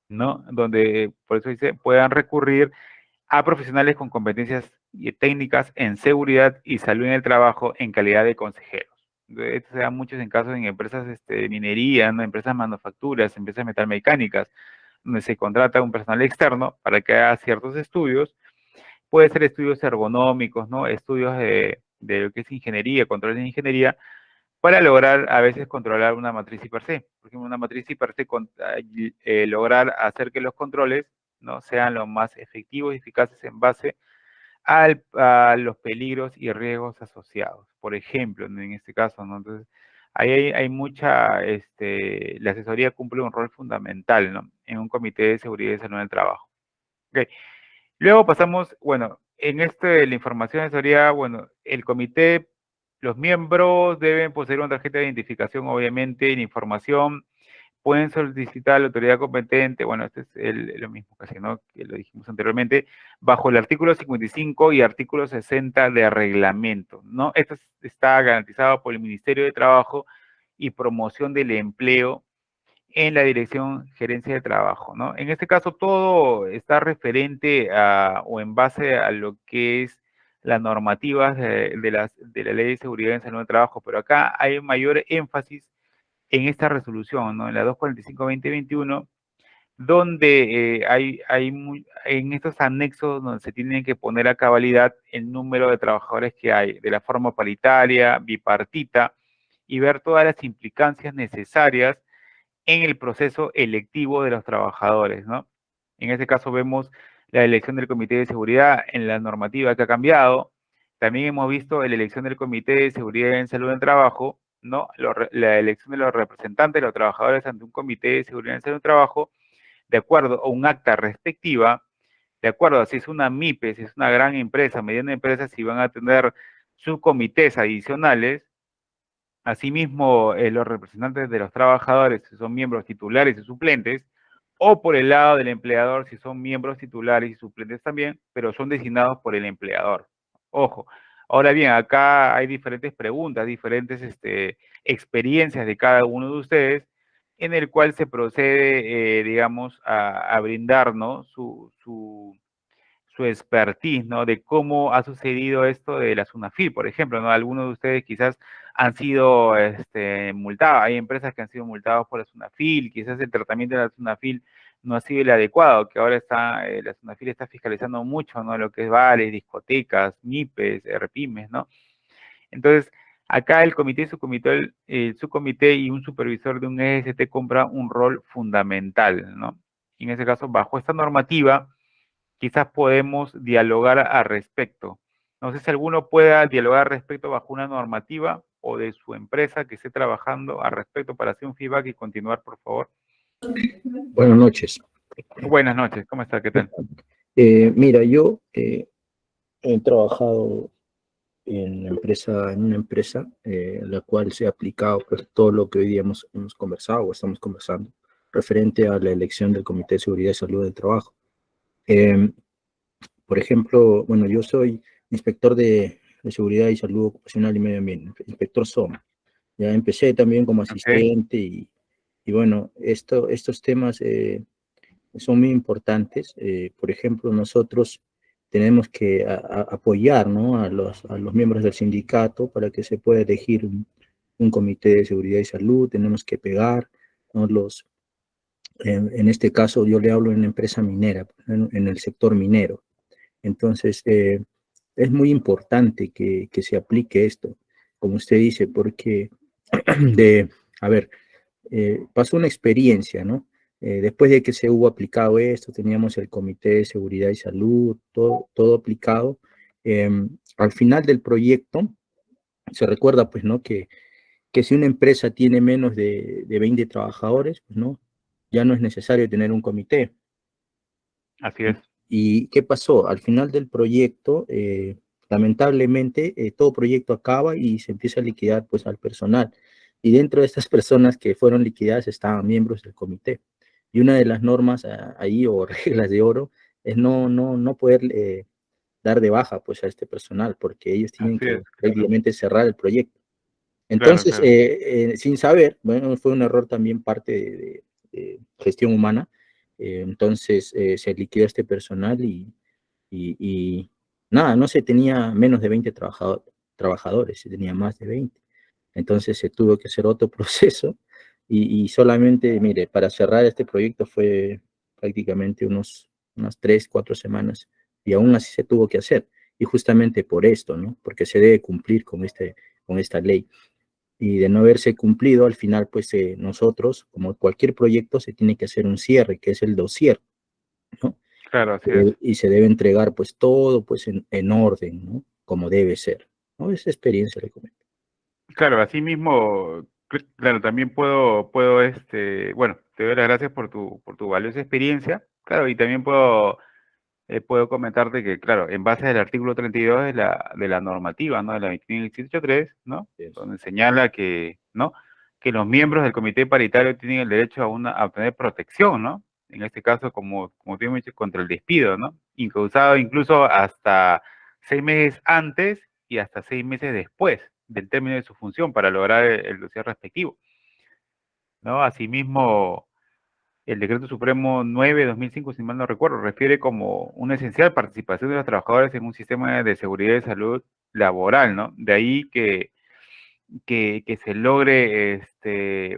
¿no? Donde, por eso dice, puedan recurrir a profesionales con competencias técnicas en seguridad y salud en el trabajo en calidad de consejeros. Esto se da muchos en casos en empresas de minería, ¿no?, empresas manufacturas, empresas metalmecánicas, donde se contrata un personal externo para que haga ciertos estudios. Puede ser estudios ergonómicos, ¿no?, estudios de lo que es ingeniería, controles de ingeniería, para lograr a veces controlar una matriz per se. Por ejemplo, una matriz per se, lograr hacer que los controles, ¿no?, sean lo más efectivos y eficaces en base a los peligros y riesgos asociados. Por ejemplo, en este caso, ¿no? Entonces, ahí hay mucha, la asesoría cumple un rol fundamental, ¿no?, en un comité de seguridad y salud en el trabajo. Okay. Luego pasamos, bueno, en la información de asesoría, bueno, el comité, los miembros deben poseer una tarjeta de identificación, obviamente, en información, pueden solicitar a la autoridad competente, bueno, este es lo mismo casi, ¿no?, que lo dijimos anteriormente, bajo el artículo 55 y artículo 60 de reglamento, ¿no? Esto está garantizado por el Ministerio de Trabajo y Promoción del Empleo en la Dirección Gerencia de Trabajo, ¿no? En este caso, todo está referente a, o en base a lo que es las normativas de la Ley de Seguridad en Salud del Trabajo, pero acá hay mayor énfasis en esta resolución, ¿no? En la 245-2021, donde en estos anexos donde se tienen que poner a cabalidad el número de trabajadores que hay, de la forma paritaria, bipartita, y ver todas las implicancias necesarias en el proceso electivo de los trabajadores, ¿no? En este caso vemos la elección del Comité de Seguridad en la normativa que ha cambiado. También hemos visto la elección del Comité de Seguridad en Salud del Trabajo, ¿no? La elección de los representantes de los trabajadores ante un Comité de Seguridad en Salud del Trabajo, de acuerdo a un acta respectiva, de acuerdo a si es una MIPE, si es una gran empresa, mediana empresa, si van a tener subcomités adicionales. Asimismo, los representantes de los trabajadores, si son miembros titulares y suplentes, o por el lado del empleador, si son miembros titulares y suplentes también, pero son designados por el empleador. Ojo. Ahora bien, acá hay diferentes preguntas, diferentes experiencias de cada uno de ustedes, en el cual se procede, digamos, a brindar, ¿no? su expertise, ¿no? De cómo ha sucedido esto de la SUNAFIL, por ejemplo, ¿no? Algunos de ustedes quizás han sido multados, hay empresas que han sido multadas por la SUNAFIL, quizás el tratamiento de la SUNAFIL no ha sido el adecuado, que ahora la SUNAFIL está fiscalizando mucho, ¿no? Lo que es bares, discotecas, MIPES, RPIMES, ¿no? Entonces, acá el comité, subcomité y un supervisor de un EST compra un rol fundamental, ¿no? En ese caso, bajo esta normativa, quizás podemos dialogar al respecto. No sé si alguno pueda dialogar al respecto bajo una normativa o de su empresa que esté trabajando al respecto para hacer un feedback y continuar, por favor. Buenas noches. Buenas noches, ¿cómo está? ¿Qué tal? Mira, yo he trabajado en una empresa en la cual se ha aplicado pues, todo lo que hoy día hemos conversado o estamos conversando referente a la elección del Comité de Seguridad y Salud del Trabajo. Por ejemplo, bueno, yo soy inspector de Seguridad y Salud Ocupacional y Medio Ambiente, inspector SOMA. Ya empecé también como asistente y bueno, estos temas son muy importantes. Por ejemplo, nosotros tenemos que apoyar, ¿no? a los miembros del sindicato para que se pueda elegir un comité de seguridad y salud. Tenemos que pegar, ¿no? En este caso, yo le hablo en una empresa minera, en el sector minero. Entonces, es muy importante que se aplique esto, como usted dice, porque a ver, pasó una experiencia, ¿no? Después de que se hubo aplicado esto, teníamos el Comité de Seguridad y Salud, todo aplicado. Al final del proyecto, se recuerda, pues, ¿no? Que si una empresa tiene menos de 20 trabajadores, pues, ¿no? Ya no es necesario tener un comité. Así es. ¿Y qué pasó? Al final del proyecto, lamentablemente, todo proyecto acaba y se empieza a liquidar, pues, al personal. Y dentro de estas personas que fueron liquidadas estaban miembros del comité. Y una de las normas ahí, o reglas de oro, es no poder dar de baja, pues, a este personal, porque ellos tienen Así que es, claro. prácticamente cerrar el proyecto. Entonces, Claro. sin saber, bueno, fue un error también parte de gestión humana. Entonces, se liquidó este personal y nada, no se tenía menos de 20 trabajadores, se tenía más de 20. Entonces, se tuvo que hacer otro proceso y solamente, mire, para cerrar este proyecto fue prácticamente unas 3, 4 semanas y aún así se tuvo que hacer. Y justamente por esto, ¿no? Porque se debe cumplir con esta ley. Y de no haberse cumplido, al final, pues nosotros, como cualquier proyecto, se tiene que hacer un cierre, que es el dossier, ¿no? Claro, así es. Y se debe entregar, pues, todo, pues, en orden, ¿no? Como debe ser, ¿no? Esa experiencia le comento. Claro, así mismo, claro, también puedo, bueno, te doy las gracias por tu valiosa experiencia, claro, y también puedo comentarte que, claro, en base al artículo 32 de la normativa, ¿no? De la 29183, ¿no? Yes. Donde señala que, ¿no? Que los miembros del comité paritario tienen el derecho a obtener protección, ¿no? En este caso, como te hemos dicho, contra el despido, ¿no? Incausado incluso hasta 6 meses antes y hasta 6 meses después del término de su función para lograr el dossier respectivo, ¿no? Asimismo, el Decreto Supremo 9/2005, si mal no recuerdo, refiere como una esencial participación de los trabajadores en un sistema de seguridad y salud laboral, ¿no? De ahí que se logre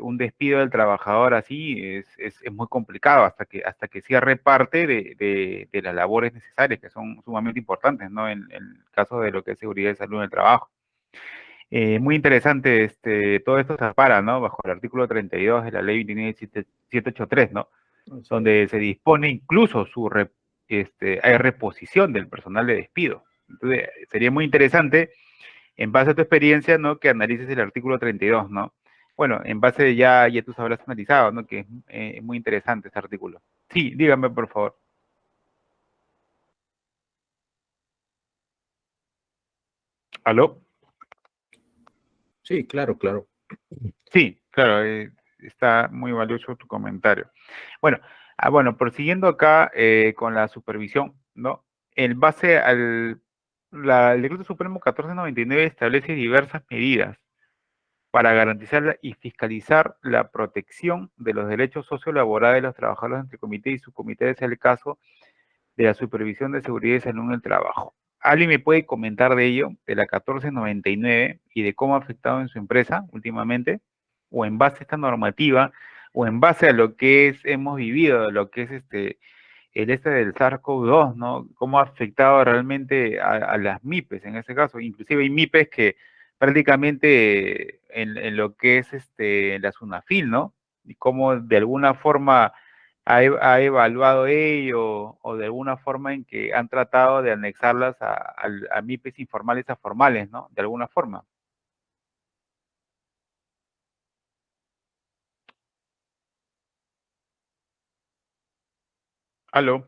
un despido del trabajador así es muy complicado hasta que cierre parte de las labores necesarias, que son sumamente importantes, ¿no? En el caso de lo que es seguridad y salud en el trabajo. Muy interesante, todo esto se ampara, ¿no? Bajo el artículo 32 de la ley 29783, ¿no? Donde se dispone incluso hay reposición del personal de despido. Entonces, sería muy interesante, en base a tu experiencia, ¿no? Que analices el artículo 32, ¿no? Bueno, en base ya tú habrás analizado, ¿no? Que es muy interesante este artículo. Sí, dígame, por favor. ¿Aló? Sí, claro, claro. Sí, claro, está muy valioso tu comentario. Bueno, bueno, prosiguiendo acá con la supervisión, ¿no? En base el Decreto Supremo 1499 establece diversas medidas para garantizar y fiscalizar la protección de los derechos sociolaborales de los trabajadores entre comité y subcomité, es el caso de la supervisión de seguridad y salud en el trabajo. ¿Alguien me puede comentar de ello, de la 1499 y de cómo ha afectado en su empresa últimamente? O en base a esta normativa, o en base a lo que hemos vivido, lo que es el del SARS-CoV-2, ¿no? ¿Cómo ha afectado realmente a las MIPES en ese caso? Inclusive hay MIPES que prácticamente en lo que es la SUNAFIL, ¿no? Y cómo de alguna forma ha evaluado ello o de alguna forma en que han tratado de anexarlas a MIPES informales a formales, ¿no? De alguna forma. Aló.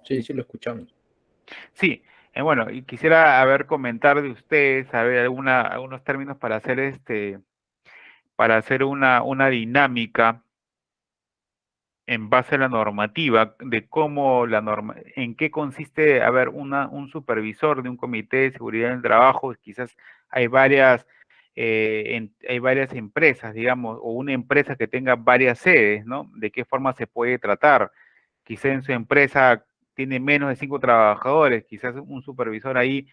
Sí, sí lo escuchamos. Sí, bueno, y quisiera comentar de ustedes, saber algunos términos para hacer para hacer una dinámica en base a la normativa de cómo en qué consiste, un supervisor de un comité de seguridad en el trabajo. Quizás hay hay varias empresas, digamos, o una empresa que tenga varias sedes, ¿no? De qué forma se puede tratar. Quizás en su empresa tiene menos de 5 trabajadores, quizás un supervisor ahí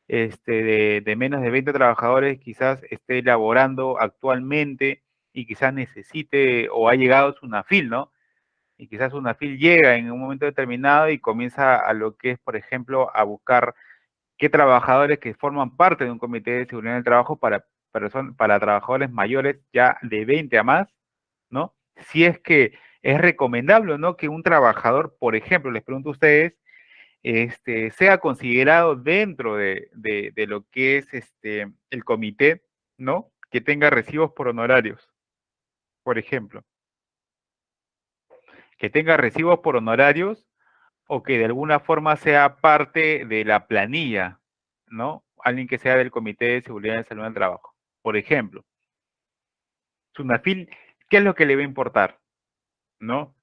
de menos de 20 trabajadores quizás esté elaborando actualmente y quizás necesite o ha llegado a SUNAFIL, ¿no? Y quizás SUNAFIL llega en un momento determinado y comienza a lo que es, por ejemplo, a buscar qué trabajadores que forman parte de un comité de seguridad en el trabajo para trabajadores mayores ya de 20 a más, ¿no? Si es que es recomendable o no que un trabajador, por ejemplo, les pregunto a ustedes, sea considerado dentro de lo que es el comité, ¿no? Que tenga recibos por honorarios, por ejemplo. Que tenga recibos por honorarios o que de alguna forma sea parte de la planilla, ¿no? Alguien que sea del Comité de Seguridad y Salud del Trabajo. Por ejemplo, SUNAFIL, ¿qué es lo que le va a importar? ¿No?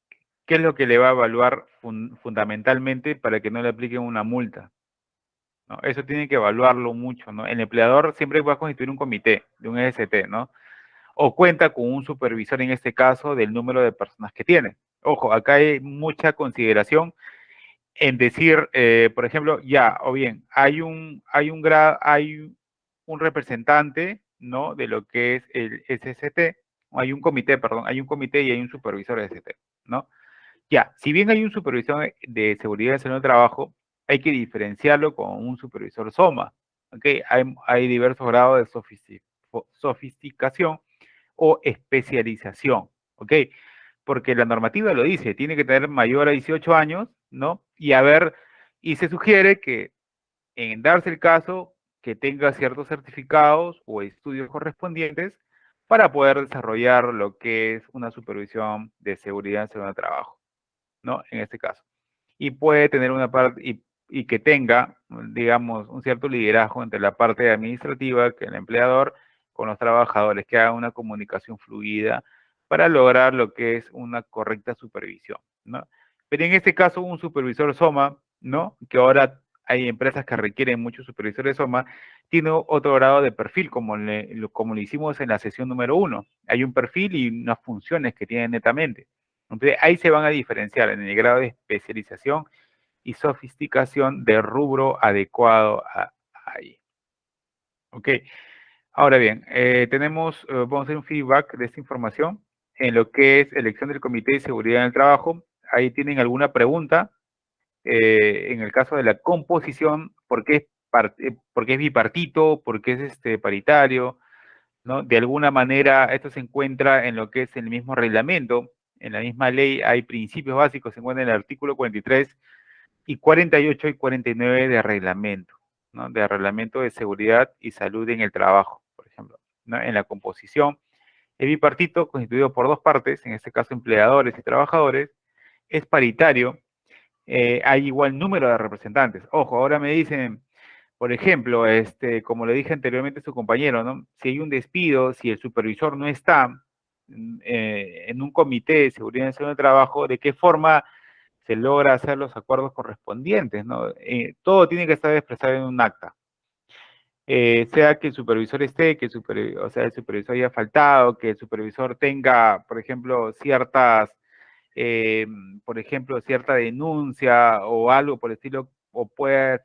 ¿Qué es lo que le va a evaluar fundamentalmente para que no le apliquen una multa? ¿No? Eso tiene que evaluarlo mucho, ¿no? El empleador siempre va a constituir un comité de un EST, ¿no? O cuenta con un supervisor en este caso del número de personas que tiene. Ojo, acá hay mucha consideración en decir, por ejemplo, o bien, hay un representante, ¿no? De lo que es el SST, hay un comité, perdón, hay un comité y hay un supervisor de SST, ¿no? Ya, si bien hay un supervisor de seguridad y salud del trabajo, hay que diferenciarlo con un supervisor SOMA, ¿ok? Hay diversos grados de sofisticación o especialización, ¿ok? Porque la normativa lo dice, tiene que tener mayor a 18 años, ¿no? Y se sugiere que en darse el caso, que tenga ciertos certificados o estudios correspondientes para poder desarrollar lo que es una supervisión de seguridad en seguridad de trabajo, ¿no? En este caso. Y puede tener una parte, y que tenga, digamos, un cierto liderazgo entre la parte administrativa, que el empleador, con los trabajadores, que haga una comunicación fluida para lograr lo que es una correcta supervisión, ¿no? Pero en este caso, un supervisor SOMA, ¿no? Que ahora hay empresas que requieren muchos supervisores SOMA, tiene otro grado de perfil, como lo hicimos en la sesión número 1. Hay un perfil y unas funciones que tienen netamente. Entonces, ahí se van a diferenciar en el grado de especialización y sofisticación de rubro adecuado ahí. Ok. Ahora bien, vamos a hacer un feedback de esta información en lo que es elección del Comité de Seguridad en el Trabajo. Ahí tienen alguna pregunta. En el caso de la composición, ¿por qué es bipartito? ¿Por qué es paritario? ¿No? De alguna manera, esto se encuentra en lo que es el mismo reglamento. En la misma ley hay principios básicos, se encuentra en el artículo 43 y 48 y 49 de reglamento, ¿no? De reglamento de seguridad y salud en el trabajo, por ejemplo, ¿no? En la composición, el bipartito, constituido por dos partes, en este caso empleadores y trabajadores, es paritario, hay igual número de representantes. Ojo, ahora me dicen, por ejemplo, como le dije anteriormente a su compañero, ¿no? Si hay un despido, si el supervisor no está en un comité de seguridad y salud del trabajo, ¿de qué forma se logra hacer los acuerdos correspondientes, ¿no? Todo tiene que estar expresado en un acta. Sea que el supervisor esté, que el supervisor haya faltado, que el supervisor tenga, por ejemplo, cierta denuncia o algo por el estilo, o puede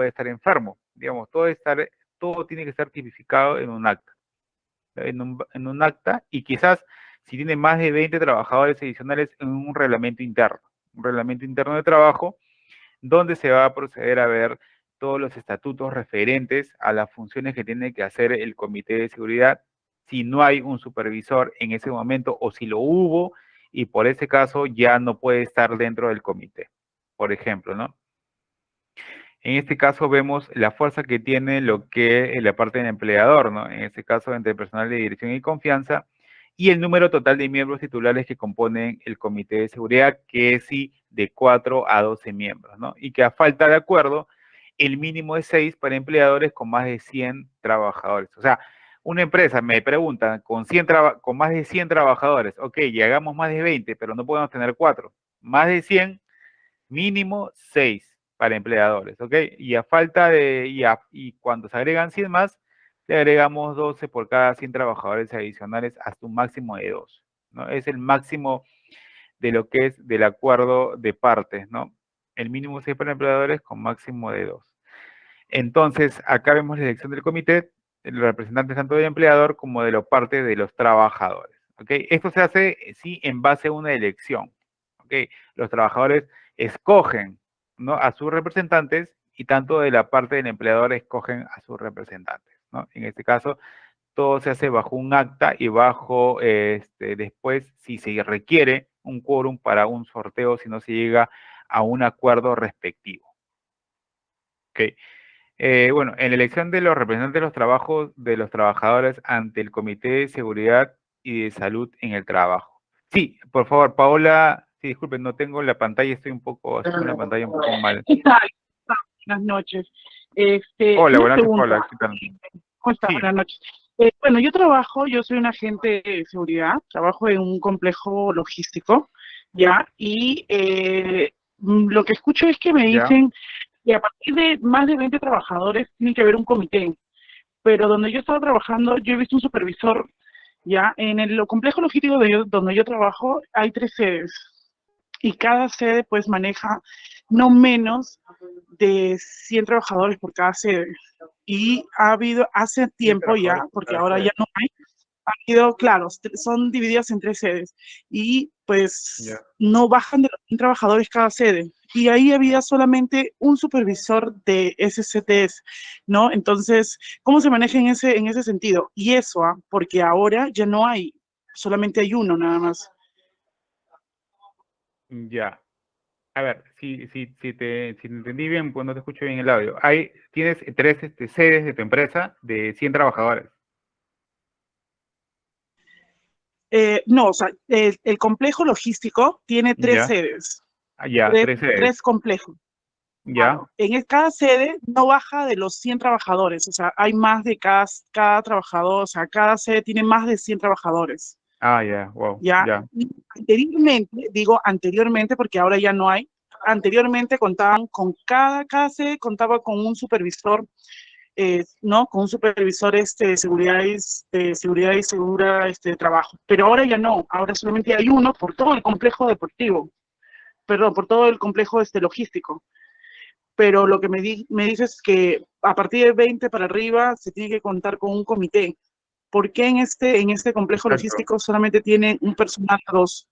estar enfermo. Digamos, todo tiene que estar tipificado en un acta. En un acta, y quizás si tiene más de 20 trabajadores adicionales, en un reglamento interno de trabajo, donde se va a proceder a ver todos los estatutos referentes a las funciones que tiene que hacer el Comité de Seguridad, si no hay un supervisor en ese momento, o si lo hubo, y por ese caso ya no puede estar dentro del comité, por ejemplo, ¿no? En este caso vemos la fuerza que tiene lo que es la parte del empleador, ¿no? En este caso, entre personal de dirección y confianza, y el número total de miembros titulares que componen el Comité de Seguridad, que es sí de 4 a 12 miembros, ¿no? Y que a falta de acuerdo, el mínimo es 6 para empleadores con más de 100 trabajadores. O sea, una empresa me pregunta, con más de 100 trabajadores, ok, llegamos más de 20, pero no podemos tener 4. Más de 100, mínimo 6 para empleadores, ¿ok? Y a falta y cuando se agregan 100 más, le agregamos 12 por cada 100 trabajadores adicionales hasta un máximo de 2, ¿no? Es el máximo de lo que es del acuerdo de partes, ¿no? El mínimo 6 para empleadores con máximo de 2. Entonces, acá vemos la elección del comité, los representantes tanto del empleador como de la parte de los trabajadores, ¿ok? Esto se hace, sí, en base a una elección, ¿ok? Los trabajadores escogen, ¿no?, a sus representantes, y tanto de la parte del empleador escogen a sus representantes, ¿no? En este caso, todo se hace bajo un acta y bajo, después, si se requiere un quórum para un sorteo, si no se llega a un acuerdo respectivo. ¿Ok? Bueno, en la elección de los representantes de los trabajadores ante el Comité de Seguridad y de Salud en el Trabajo. Sí, por favor, Paola, sí, disculpen, no tengo la pantalla, estoy en la pantalla un poco mal. ¿Qué tal? Buenas noches. Hola, una buenas noches, pregunta. Paola, ¿qué tal? ¿Cómo está? Sí. Buenas noches. Bueno, yo soy un agente de seguridad, trabajo en un complejo logístico, ¿ya? Y lo que escucho es que me Ya. dicen que a partir de más de 20 trabajadores tiene que haber un comité. Pero donde yo estaba trabajando, yo he visto un supervisor, ¿ya? En el complejo logístico donde yo trabajo hay 3 sedes. Y cada sede, pues, maneja no menos de 100 trabajadores por cada sede. Y ha habido hace tiempo ya, porque ahora ya no hay, ha habido, claro, son divididas en 3 sedes. Y pues Ya. no bajan de los 100 trabajadores cada sede. Y ahí había solamente un supervisor de SCTs, ¿no? Entonces, ¿cómo se maneja en ese sentido? Y eso, porque ahora ya no hay, solamente hay uno nada más. Ya. A ver, si te entendí bien, pues no te escucho bien el audio. Tienes 3 sedes de tu empresa de 100 trabajadores. No, o sea, el complejo logístico tiene 3 Ya. sedes. Ya, 3 sedes. 3 complejos. Ya. Claro. Cada sede no baja de los 100 trabajadores, o sea, hay más de cada trabajador, o sea, cada sede tiene más de 100 trabajadores. Ya, wow. ¿Ya? Ya. Y anteriormente, porque ahora ya no hay, anteriormente contaban con cada sede contaba con un supervisor, ¿no? Con un supervisor de seguridad y segura de trabajo. Pero ahora ya no, ahora solamente hay uno por todo el complejo deportivo, perdón, por todo el complejo logístico. Pero lo que me dices es que a partir de 20 para arriba se tiene que contar con un comité. ¿Por qué en este complejo Exacto. logístico solamente tiene un personal a 2?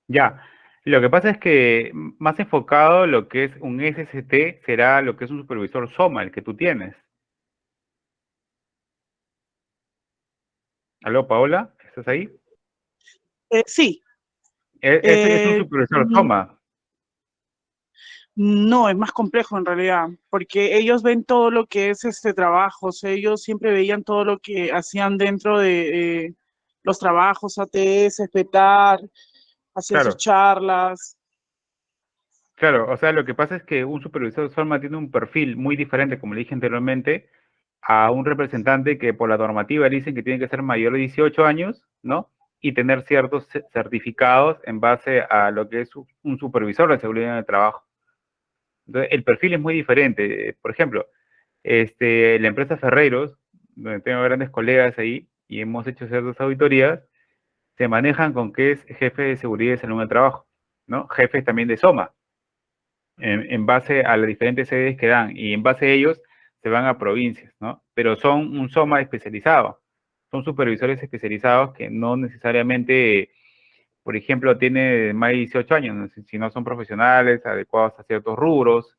Ya, lo que pasa es que más enfocado lo que es un SST será lo que es un supervisor SOMA, el que tú tienes. ¿Aló, Paola? ¿Estás ahí? Sí. Es un supervisor SOMA. No, es más complejo en realidad, porque ellos ven todo lo que es trabajo, o sea, ellos siempre veían todo lo que hacían dentro de los trabajos, ATS, petar, hacían sus Claro, charlas. claro. O sea, lo que pasa es que un supervisor SOMA tiene un perfil muy diferente, como le dije anteriormente, a un representante que por la normativa le dicen que tiene que ser mayor de 18 años, ¿no? Y tener ciertos certificados en base a lo que es un supervisor de seguridad en el trabajo. Entonces, el perfil es muy diferente. Por ejemplo, la empresa Ferreiros, donde tengo grandes colegas ahí y hemos hecho ciertas auditorías, se manejan con que es jefe de seguridad y salud en el trabajo, ¿no? Jefes también de SOMA, en base a las diferentes sedes que dan, y en base a ellos se van a provincias, ¿no? Pero son un SOMA especializado, son supervisores especializados que no necesariamente, por ejemplo, tienen más de 18 años, ¿no? Si no son profesionales adecuados a ciertos rubros,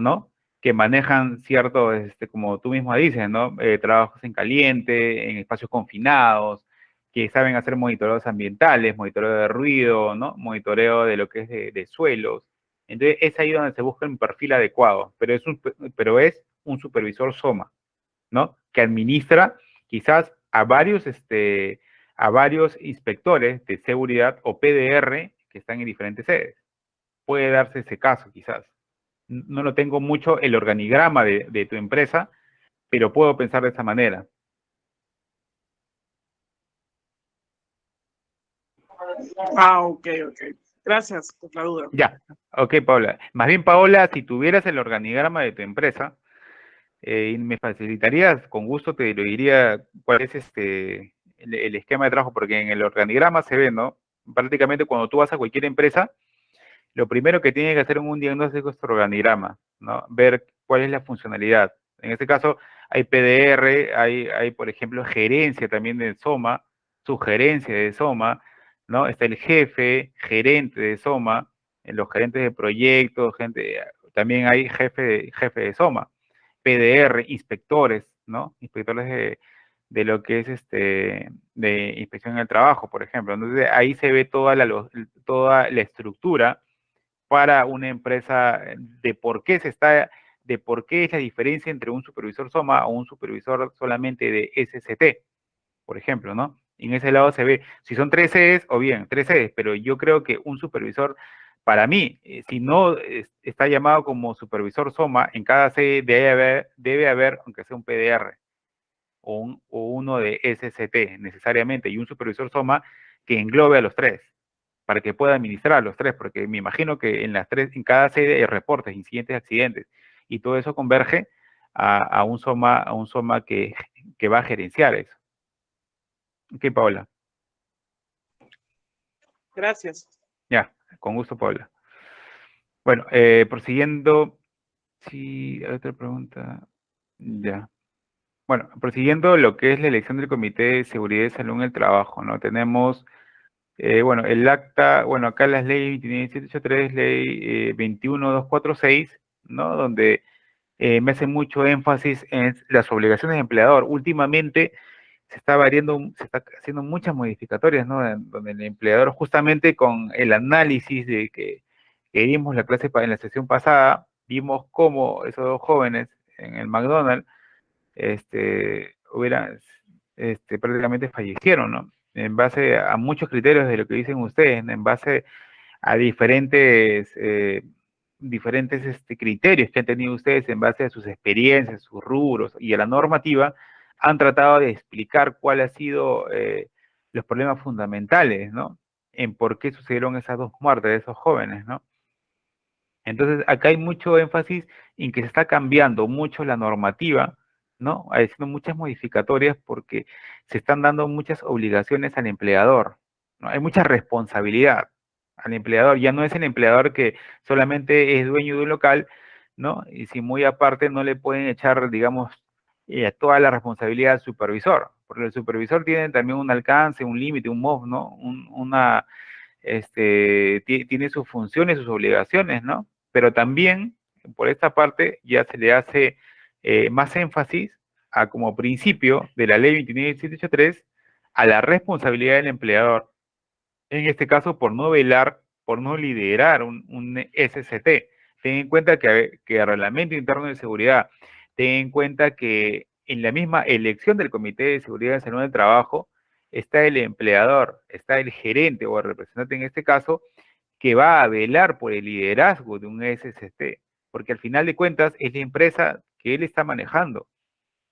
¿no? Que manejan ciertos, como tú mismo dices, ¿no? Trabajos en caliente, en espacios confinados, que saben hacer monitoreos ambientales, monitoreo de ruido, ¿no? Monitoreo de lo que es de suelos. Entonces, es ahí donde se busca un perfil adecuado, pero es un supervisor SOMA, ¿no? Que administra quizás a varios inspectores de seguridad o PDR que están en diferentes sedes. Puede darse ese caso, quizás. No lo tengo mucho el organigrama de tu empresa, pero puedo pensar de esa manera. Ok. Gracias por la duda. Ya, ok, Paola. Más bien, Paola, si tuvieras el organigrama de tu empresa, y me facilitarías, con gusto te lo diría cuál es el esquema de trabajo, porque en el organigrama se ve, ¿no? Prácticamente cuando tú vas a cualquier empresa, lo primero que tiene que hacer en un diagnóstico es tu organigrama, ¿no? Ver cuál es la funcionalidad. En este caso, hay PDR, hay por ejemplo, gerencia también de SOMA, sugerencia de SOMA, ¿no? Está el jefe, gerente de SOMA, los gerentes de proyectos, también hay jefe de SOMA. PDR, inspectores, ¿no? Inspectores de lo que es de inspección en el trabajo, por ejemplo. Entonces ahí se ve toda la estructura para una empresa de por qué es la diferencia entre un supervisor SOMA o un supervisor solamente de SST, por ejemplo, ¿no? En ese lado se ve si son 3 sedes o bien 3 sedes, pero yo creo que un supervisor, para mí, si no está llamado como supervisor SOMA, en cada sede debe haber, aunque sea un PDR o uno de SST necesariamente, y un supervisor SOMA que englobe a los 3 para que pueda administrar a los 3, porque me imagino que en cada sede hay reportes, incidentes, accidentes, y todo eso converge a un SOMA que va a gerenciar eso. Ok, Paola. Gracias. Ya, con gusto, Paola. Bueno, prosiguiendo, sí, otra pregunta. Ya. Bueno, prosiguiendo lo que es la elección del Comité de Seguridad y Salud en el Trabajo, ¿no? Tenemos, bueno, el acta, bueno, acá las leyes 29783, ley 21246, ¿no? Donde me hace mucho énfasis en las obligaciones del empleador. Últimamente se está haciendo muchas modificatorias, ¿no? Donde el empleador, justamente con el análisis que vimos en la sesión pasada, vimos cómo esos dos jóvenes en el McDonald's, hubieran, prácticamente fallecieron, ¿no? En base a muchos criterios de lo que dicen ustedes, en base a diferentes criterios que han tenido ustedes en base a sus experiencias, sus rubros y a la normativa, han tratado de explicar cuáles han sido los problemas fundamentales, ¿no? en por qué sucedieron esas dos muertes de esos jóvenes, ¿no? Entonces, acá hay mucho énfasis en que se está cambiando mucho la normativa, ¿no? Haciendo muchas modificatorias porque se están dando muchas obligaciones al empleador, ¿no? Hay mucha responsabilidad al empleador. Ya no es el empleador que solamente es dueño de un local, ¿no? Y si muy aparte no le pueden echar, digamos, toda la responsabilidad al supervisor, porque el supervisor tiene también un alcance, un límite, un MOV, ¿no? Tiene sus funciones, sus obligaciones, ¿no? Pero también, por esta parte, ya se le hace más énfasis a como principio de la ley 29.783 a la responsabilidad del empleador, en este caso por no velar, por no liderar un SCT. Ten en cuenta que el Reglamento Interno de Seguridad, ten en cuenta que en la misma elección del Comité de Seguridad y Salud del Trabajo está el empleador, está el gerente o el representante en este caso, que va a velar por el liderazgo de un SCT, porque al final de cuentas es la empresa que él está manejando.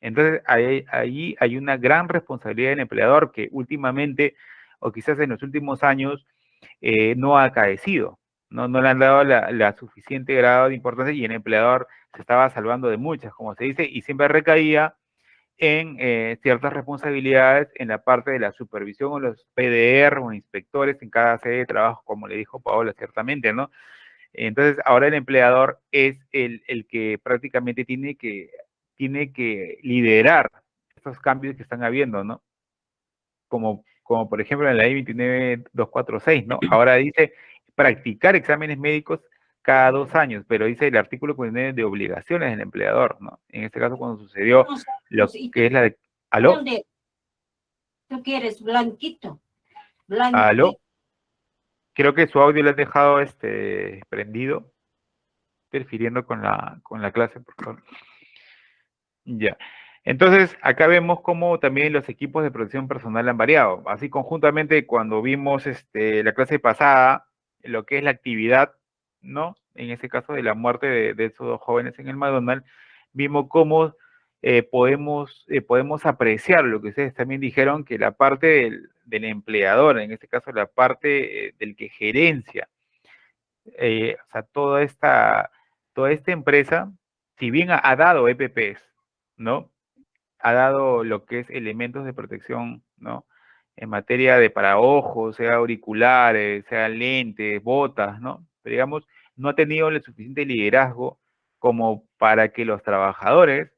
Entonces, ahí hay una gran responsabilidad del empleador que últimamente, o quizás en los últimos años, no ha acaecido. No le han dado la suficiente grado de importancia y el empleador se estaba salvando de muchas, como se dice, y siempre recaía en ciertas responsabilidades en la parte de la supervisión o los PDR o inspectores en cada sede de trabajo, como le dijo Paola, ciertamente, ¿no? Entonces, ahora el empleador es el que prácticamente tiene que liderar estos cambios que están habiendo, ¿no? Como por ejemplo en la ley 29.246, ¿no? Ahora dice practicar exámenes médicos cada 2 años, pero dice el artículo 49 de obligaciones del empleador, ¿no? En este caso cuando sucedió lo que es la de... ¿Aló? ¿Dónde? ¿Tú quieres blanquito? ¿Aló? Blanquito. Creo que su audio le has dejado prendido, interfiriendo con la clase, por favor. Ya. Entonces, acá vemos cómo también los equipos de protección personal han variado. Así conjuntamente, cuando vimos la clase pasada, lo que es la actividad, ¿no? En ese caso de la muerte de esos dos jóvenes en el McDonald's, vimos cómo podemos apreciar lo que ustedes también dijeron, que la parte del empleador, en este caso la parte del que gerencia, o sea, toda esta empresa, si bien ha dado EPPs, ¿no? Ha dado lo que es elementos de protección, ¿no? En materia de paraojos, sea auriculares, sea lentes, botas, ¿no? Pero digamos, no ha tenido el suficiente liderazgo como para que los trabajadores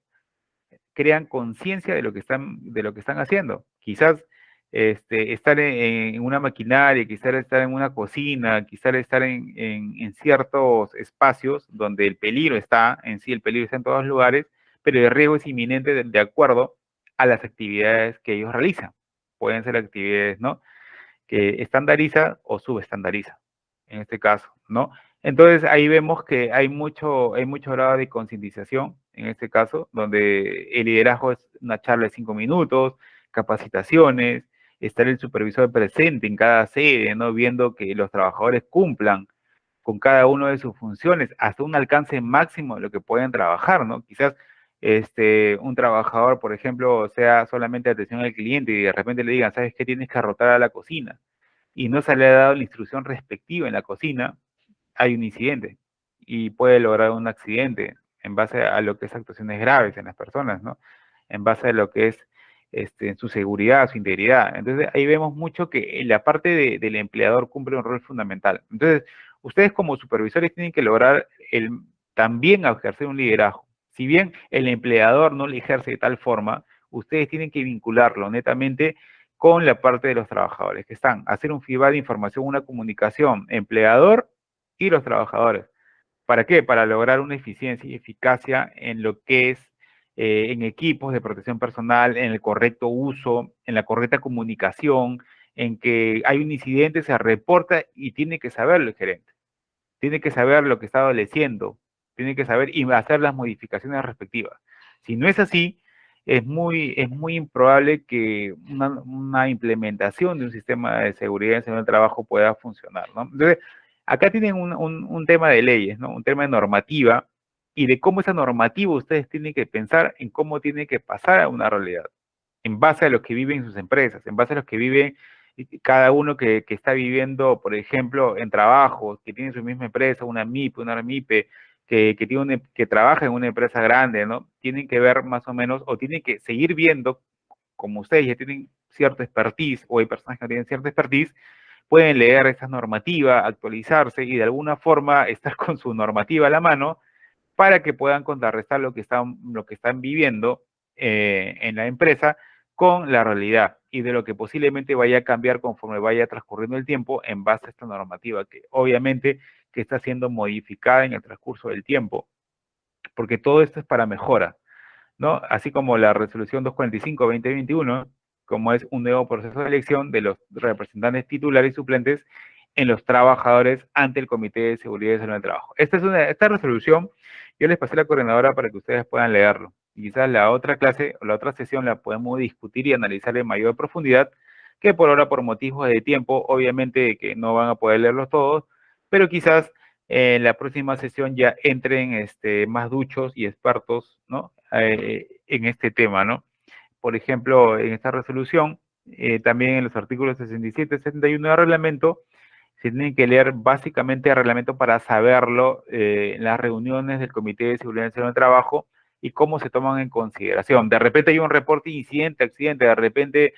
crean conciencia de lo que están haciendo. Quizás estar en una maquinaria, quizás estar en una cocina, quizás estar en ciertos espacios donde el peligro está, en sí el peligro está en todos los lugares, pero el riesgo es inminente de acuerdo a las actividades que ellos realizan. Pueden ser actividades, ¿no? Que estandariza o subestandariza, en este caso, ¿no? Entonces ahí vemos que hay mucho grado de concientización, en este caso, donde el liderazgo es una charla de 5 minutos, capacitaciones, estar el supervisor presente en cada sede, ¿no? Viendo que los trabajadores cumplan con cada una de sus funciones hasta un alcance máximo de lo que pueden trabajar, ¿no? Quizás un trabajador, por ejemplo, sea solamente atención al cliente y de repente le digan, ¿sabes qué? Tienes que rotar a la cocina y no se le ha dado la instrucción respectiva en la cocina, hay un incidente y puede lograr un accidente en base a lo que es actuaciones graves en las personas, ¿no? En base a lo que es su seguridad, su integridad. Entonces, ahí vemos mucho que en la parte del empleador cumple un rol fundamental. Entonces, ustedes como supervisores tienen que lograr también ejercer un liderazgo. Si bien el empleador no lo ejerce de tal forma, ustedes tienen que vincularlo netamente con la parte de los trabajadores que están, hacer un feedback de información, una comunicación, empleador y los trabajadores. ¿Para qué? Para lograr una eficiencia y eficacia en lo que es en equipos de protección personal, en el correcto uso, en la correcta comunicación, en que hay un incidente, se reporta y tiene que saberlo el gerente. Tiene que saber lo que está adoleciendo, tiene que saber y hacer las modificaciones respectivas. Si no es así, es muy improbable que una implementación de un sistema de seguridad en el trabajo pueda funcionar, ¿no? Entonces, acá tienen un tema de leyes, ¿no? Un tema de normativa y de cómo esa normativa ustedes tienen que pensar en cómo tiene que pasar a una realidad, en base a lo que viven sus empresas, en base a lo que viven y cada uno que está viviendo, por ejemplo, en trabajo, que tiene su misma empresa, una MIP, una RMIPE, que trabaja en una empresa grande, ¿no? Tienen que ver más o menos, o tienen que seguir viendo, como ustedes ya tienen cierta expertise, o hay personas que no tienen cierta expertise, pueden leer esa normativa, actualizarse y de alguna forma estar con su normativa a la mano para que puedan contrarrestar lo que están viviendo en la empresa con la realidad y de lo que posiblemente vaya a cambiar conforme vaya transcurriendo el tiempo en base a esta normativa que obviamente que está siendo modificada en el transcurso del tiempo, porque todo esto es para mejora, ¿no? Así como la resolución 245-2021, como es un nuevo proceso de elección de los representantes titulares y suplentes en los trabajadores ante el Comité de Seguridad y Salud del Trabajo. Esta resolución yo les pasé a la coordinadora para que ustedes puedan leerlo. Y quizás la otra clase o la otra sesión la podemos discutir y analizar en mayor profundidad, que por ahora, por motivos de tiempo, obviamente que no van a poder leerlos todos, pero quizás en la próxima sesión ya entren más duchos y expertos, ¿no? En este tema, ¿no? Por ejemplo, en esta resolución, también en los artículos 67 y 71 del reglamento, se tienen que leer básicamente el reglamento para saberlo en las reuniones del Comité de Seguridad y Salud del Trabajo y cómo se toman en consideración. De repente hay un reporte de incidente, accidente, de repente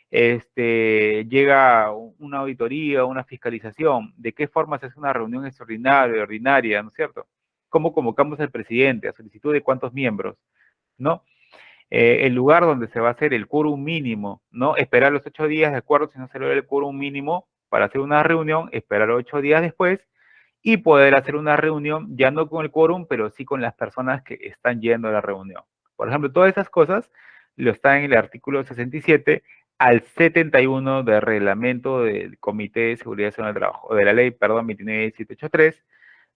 llega una auditoría, una fiscalización, de qué forma se hace una reunión extraordinaria, ordinaria, ¿no es cierto? ¿Cómo convocamos al presidente? ¿A solicitud de cuántos miembros? ¿No? El lugar donde se va a hacer el quórum mínimo, ¿no? Esperar los 8 días, de acuerdo, si no se logra el quórum mínimo para hacer una reunión, esperar 8 días después y poder hacer una reunión, ya no con el quórum, pero sí con las personas que están yendo a la reunión. Por ejemplo, todas esas cosas lo está en el artículo 67 al 71 del reglamento del Comité de Seguridad y Salud del Trabajo, o de la ley, perdón, 29783,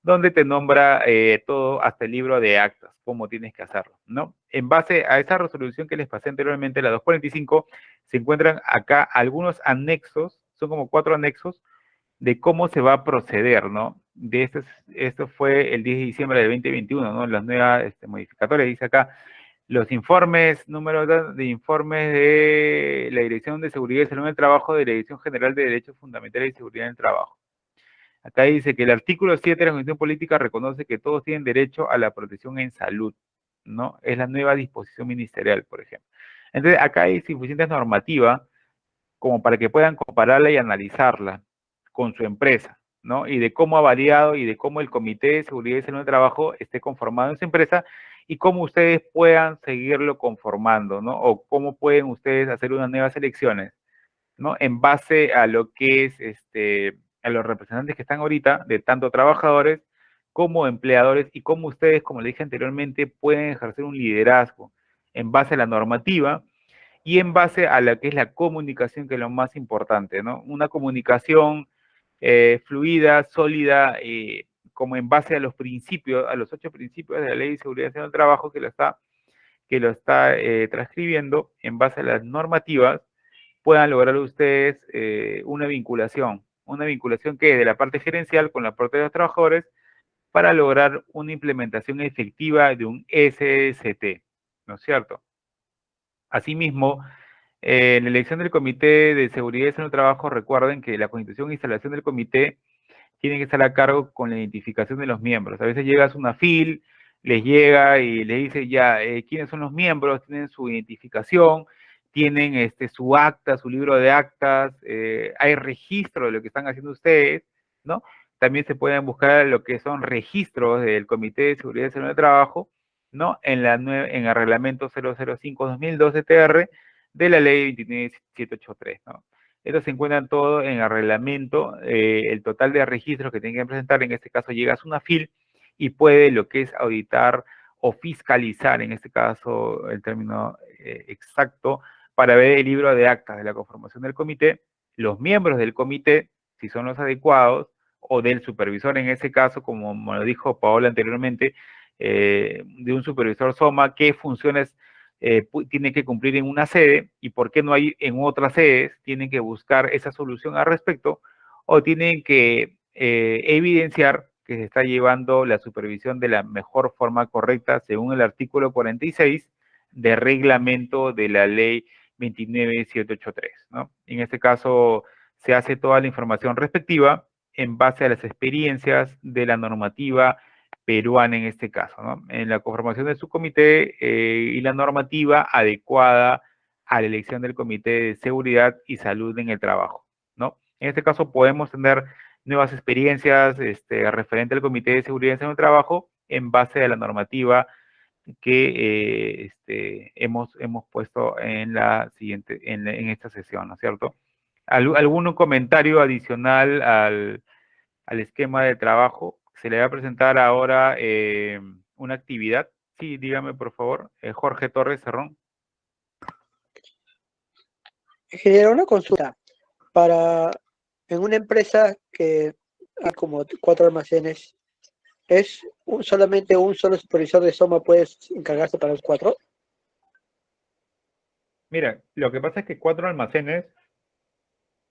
donde te nombra todo, hasta el libro de actas, cómo tienes que hacerlo, ¿no? En base a esa resolución que les pasé anteriormente, la 245, se encuentran acá algunos anexos, son como 4 anexos, de cómo se va a proceder, ¿no? Esto fue el 10 de diciembre del 2021, ¿no? Las nuevas modificatorias, dice acá, los informes, número de informes de la Dirección de Seguridad y Salud del Trabajo, de la Dirección General de Derechos Fundamentales y Seguridad en el Trabajo. Acá dice que el artículo 7 de la Constitución Política reconoce que todos tienen derecho a la protección en salud, ¿no? Es la nueva disposición ministerial, por ejemplo. Entonces, acá hay suficiente normativa como para que puedan compararla y analizarla con su empresa, ¿no? Y de cómo ha variado y de cómo el Comité de Seguridad y Salud del Trabajo esté conformado en su empresa y cómo ustedes puedan seguirlo conformando, ¿no? O cómo pueden ustedes hacer unas nuevas elecciones, ¿no? En base a lo que es a los representantes que están ahorita, de tanto trabajadores como empleadores, y cómo ustedes, como le dije anteriormente, pueden ejercer un liderazgo en base a la normativa y en base a lo que es la comunicación, que es lo más importante, ¿no? Una comunicación fluida, sólida, como en base a los principios, a los 8 principios de la Ley de Seguridad y Salud del Trabajo que lo está transcribiendo en base a las normativas, puedan lograr ustedes una vinculación que de la parte gerencial con la parte de los trabajadores para lograr una implementación efectiva de un SST, ¿no es cierto? Asimismo, en la elección del Comité de Seguridad y Salud del Trabajo, recuerden que la constitución e instalación del comité tiene que estar a cargo con la identificación de los miembros. A veces llegas a una FIL, les llega y les dice ya quiénes son los miembros, tienen su identificación, tienen su acta, su libro de actas, hay registro de lo que están haciendo ustedes, ¿no? También se pueden buscar lo que son registros del Comité de Seguridad y Salud del Trabajo, ¿no? En el reglamento 005-2012-TR de la ley 29783, ¿no? Estos se encuentran todo en el reglamento, el total de registros que tienen que presentar, en este caso llegas a una FIL y puede lo que es auditar o fiscalizar, en este caso el término exacto, para ver el libro de actas de la conformación del comité, los miembros del comité, si son los adecuados, o del supervisor en ese caso, como me lo dijo Paola anteriormente, de un supervisor SOMA, qué funciones tiene que cumplir en una sede y por qué no hay en otras sedes, tienen que buscar esa solución al respecto o tienen que evidenciar que se está llevando la supervisión de la mejor forma correcta según el artículo 46 del reglamento de la ley 29783, ¿no? En este caso, se hace toda la información respectiva en base a las experiencias de la normativa peruana en este caso, ¿no? En la conformación de su comité y la normativa adecuada a la elección del Comité de Seguridad y Salud en el Trabajo, ¿no? En este caso podemos tener nuevas experiencias referente al Comité de Seguridad y Salud en el Trabajo en base a la normativa que hemos puesto en la siguiente, en esta sesión, ¿no es cierto? ¿Algún comentario adicional al esquema de trabajo? Se le va a presentar ahora una actividad. Sí, dígame por favor, Jorge Torres Cerrón. Genera una consulta en una empresa que hay como 4 almacenes. ¿Es solamente un solo supervisor de SOMA puede encargarse para los 4? Mira, lo que pasa es que 4 almacenes,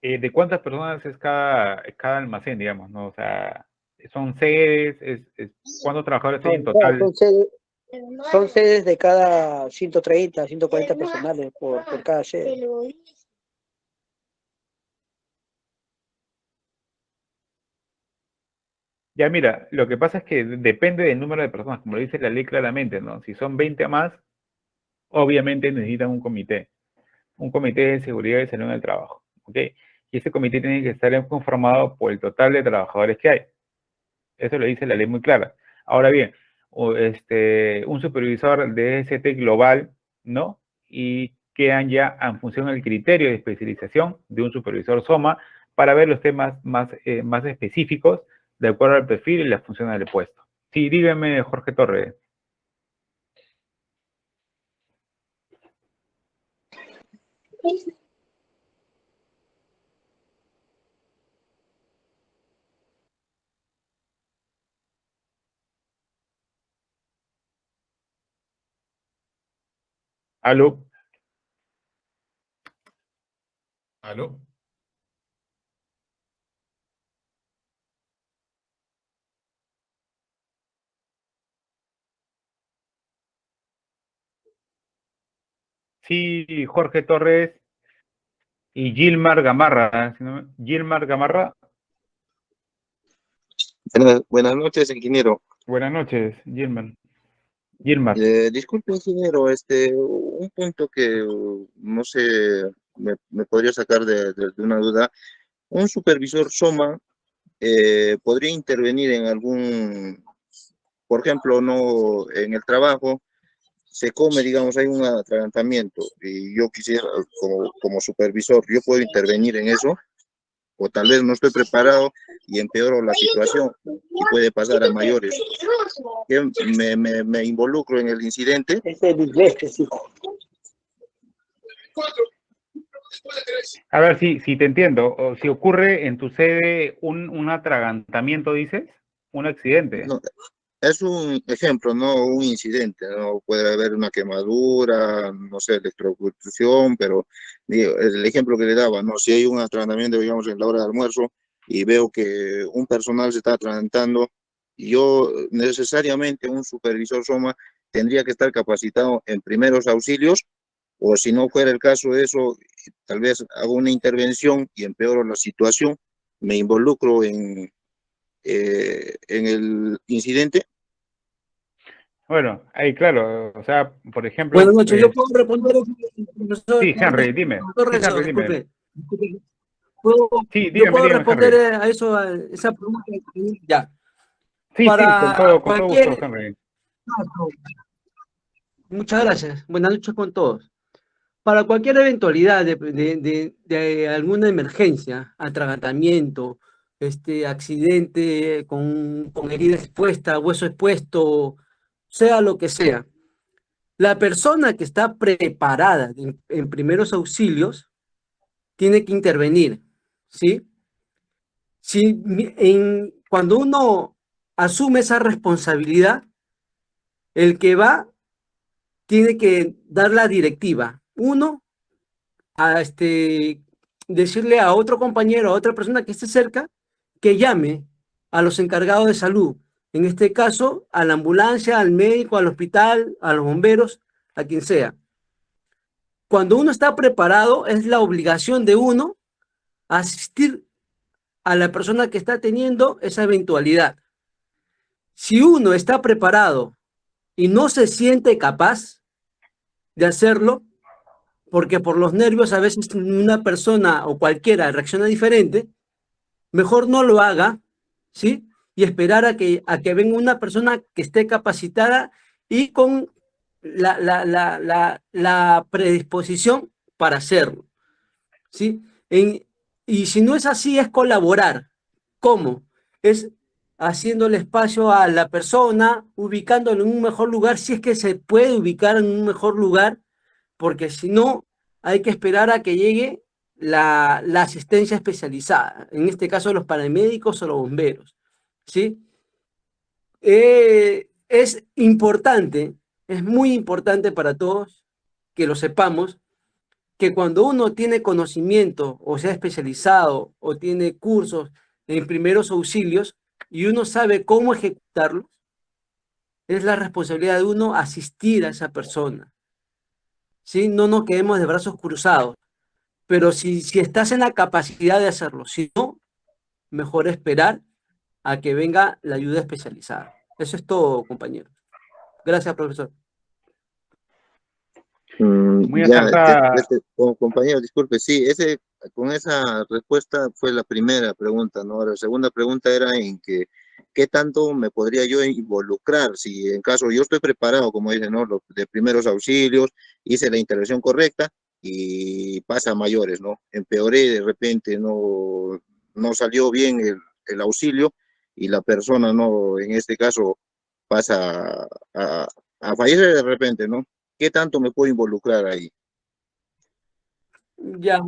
¿de cuántas personas es cada almacén, digamos, no? O sea, son sedes, ¿cuántos trabajadores hay en total? Son sedes de cada 130, 140 personales por cada sede. Ya, mira, lo que pasa es que depende del número de personas, como lo dice la ley claramente, ¿no? Si son 20 a más, obviamente necesitan un comité de seguridad y salud en el trabajo, ¿ok? Y ese comité tiene que estar conformado por el total de trabajadores que hay. Eso lo dice la ley muy clara. Ahora bien, un supervisor de ST global, ¿no? Y quedan ya en función del criterio de especialización de un supervisor SOMA para ver los temas más específicos de acuerdo al perfil y las funciones del puesto. Sí, dígame, Jorge Torres. ¿Aló? ¿Aló? Sí, Jorge Torres y Gilmar Gamarra. Gilmar Gamarra. Buenas noches, ingeniero. Buenas noches, Gilmar. Gilmar. Disculpe, ingeniero, un punto que no sé, me podría sacar de una duda. ¿Un supervisor SOMA podría intervenir en por ejemplo, no en el trabajo, se come, digamos, hay un atragantamiento y yo quisiera, como supervisor, yo puedo intervenir en eso? O tal vez no estoy preparado y empeoro la situación y puede pasar a mayores. Yo me involucro en el incidente. Es el inglés que sí. A ver si te entiendo. O si ocurre en tu sede un atragantamiento, dices, un accidente. No, es un ejemplo, no un incidente, no puede haber una quemadura, no sé, electrocución, pero digo, el ejemplo que le daba, no, si hay un atragantamiento, digamos, en la hora de almuerzo y veo que un personal se está atragantando, yo necesariamente un supervisor SOMA tendría que estar capacitado en primeros auxilios, o si no fuera el caso de eso, tal vez hago una intervención y empeoro la situación, me involucro en el incidente. Bueno, ahí claro, o sea, por ejemplo... Buenas noches, yo puedo responder, profesor. Sí, Henry, dime. Doctor Sí, Renzo, Henry, dime. disculpe. Sí, Yo dígame, puedo dígame, responder Henry. a eso, a esa pregunta. Ya. Sí, Para sí, con todo cualquier gusto, Henry. Muchas gracias. Buenas noches con todos. Para cualquier eventualidad de alguna emergencia, atragantamiento, accidente con herida expuesta, hueso expuesto, sea lo que sea, la persona que está preparada en primeros auxilios tiene que intervenir, ¿sí? Cuando uno asume esa responsabilidad, el que va tiene que dar la directiva. Uno, a decirle a otro compañero, a otra persona que esté cerca, que llame a los encargados de salud. En este caso, a la ambulancia, al médico, al hospital, a los bomberos, a quien sea. cuando uno está preparado, es la obligación de uno asistir a la persona que está teniendo esa eventualidad. Si uno está preparado y no se siente capaz de hacerlo, porque por los nervios a veces una persona o cualquiera reacciona diferente, mejor no lo haga, ¿sí? Y esperar a que venga una persona que esté capacitada y con la predisposición para hacerlo, ¿sí? Y si no es así, es colaborar. ¿Cómo? Es haciéndole espacio a la persona, ubicándolo en un mejor lugar, si es que se puede ubicar en un mejor lugar, porque si no, hay que esperar a que llegue la asistencia especializada, en este caso los paramédicos o los bomberos, ¿sí? Es importante, es muy importante para todos que lo sepamos, que cuando uno tiene conocimiento o sea especializado o tiene cursos en primeros auxilios y uno sabe cómo ejecutarlos, es la responsabilidad de uno asistir a esa persona, ¿sí? No nos quedemos de brazos cruzados, pero si estás en la capacidad de hacerlo, si no, mejor esperar a que venga la ayuda especializada. Eso es todo, compañeros. Gracias, profesor. Muy Ya, acertada. compañero, disculpe, sí, con esa respuesta fue la primera pregunta, ¿no? La segunda pregunta era en que, ¿qué tanto me podría yo involucrar? Si en caso yo estoy preparado, como dicen, ¿no? Los de primeros auxilios, hice la intervención correcta y pasa a mayores, ¿no? Empeoré de repente, no salió bien el auxilio y la persona, ¿no? En este caso pasa a fallecer de repente, ¿no? ¿Qué tanto me puedo involucrar ahí? Ya.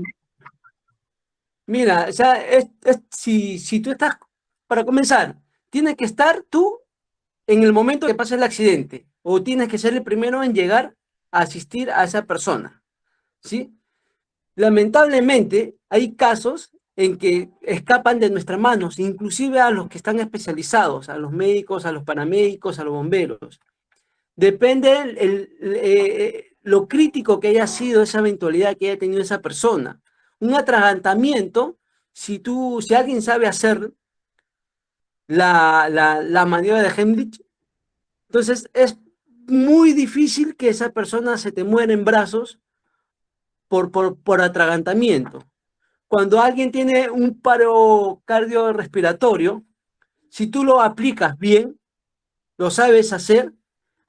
Mira, o sea, si tú estás, para comenzar, tienes que estar tú en el momento que pasa el accidente, o tienes que ser el primero en llegar a asistir a esa persona, ¿sí? Lamentablemente, hay casos en que escapan de nuestras manos, inclusive a los que están especializados, a los médicos, a los paramédicos, a los bomberos. Depende lo crítico que haya sido esa eventualidad que haya tenido esa persona. Un atragantamiento, si alguien sabe hacer la maniobra de Heimlich, entonces es muy difícil que esa persona se te muera en brazos por atragantamiento. Cuando alguien tiene un paro cardiorrespiratorio, si tú lo aplicas bien, lo sabes hacer,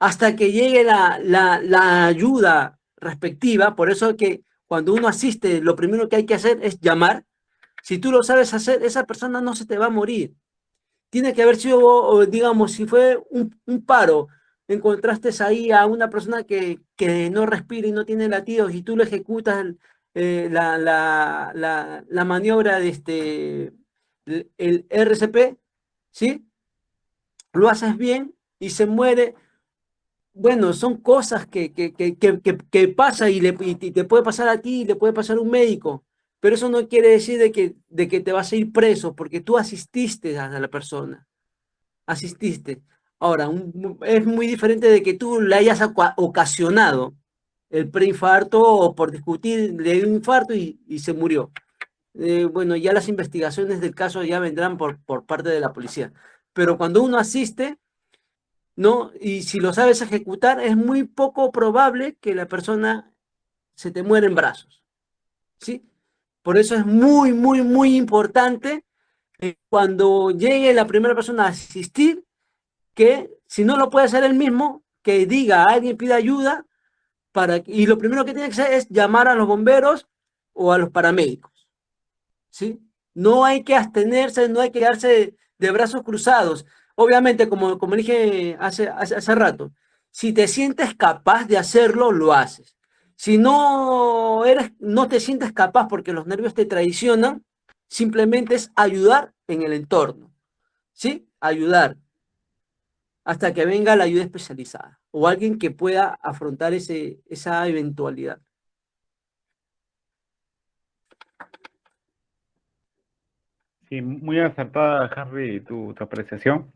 hasta que llegue la ayuda respectiva. Por eso que cuando uno asiste, lo primero que hay que hacer es llamar. Si tú lo sabes hacer, esa persona no se te va a morir. Tiene que haber sido, digamos, si fue un paro, encontraste ahí a una persona que no respira y no tiene latidos y tú le ejecutas la maniobra de el RCP, ¿sí? Lo haces bien y se muere. Bueno, son cosas que pasa y te puede pasar a ti y le puede pasar a un médico, pero eso no quiere decir de que te vas a ir preso porque tú asististe a la persona, asististe. Ahora, es muy diferente de que tú le hayas ocasionado el preinfarto o por discutir le dio un infarto y se murió. Bueno, ya las investigaciones del caso ya vendrán por parte de la policía, pero cuando uno asiste, ¿no? Y si lo sabes ejecutar, es muy poco probable que la persona se te muera en brazos, ¿sí? Por eso es muy, muy, muy importante cuando llegue la primera persona a asistir, que si no lo puede hacer él mismo, que diga a alguien, pida ayuda, y lo primero que tiene que hacer es llamar a los bomberos o a los paramédicos, ¿sí? No hay que abstenerse, no hay que quedarse de brazos cruzados. Obviamente, como dije hace rato, si te sientes capaz de hacerlo, lo haces. Si no te sientes capaz porque los nervios te traicionan, simplemente es ayudar en el entorno, ¿sí? Ayudar hasta que venga la ayuda especializada o alguien que pueda afrontar esa eventualidad. Sí, muy acertada, Harry, tu apreciación.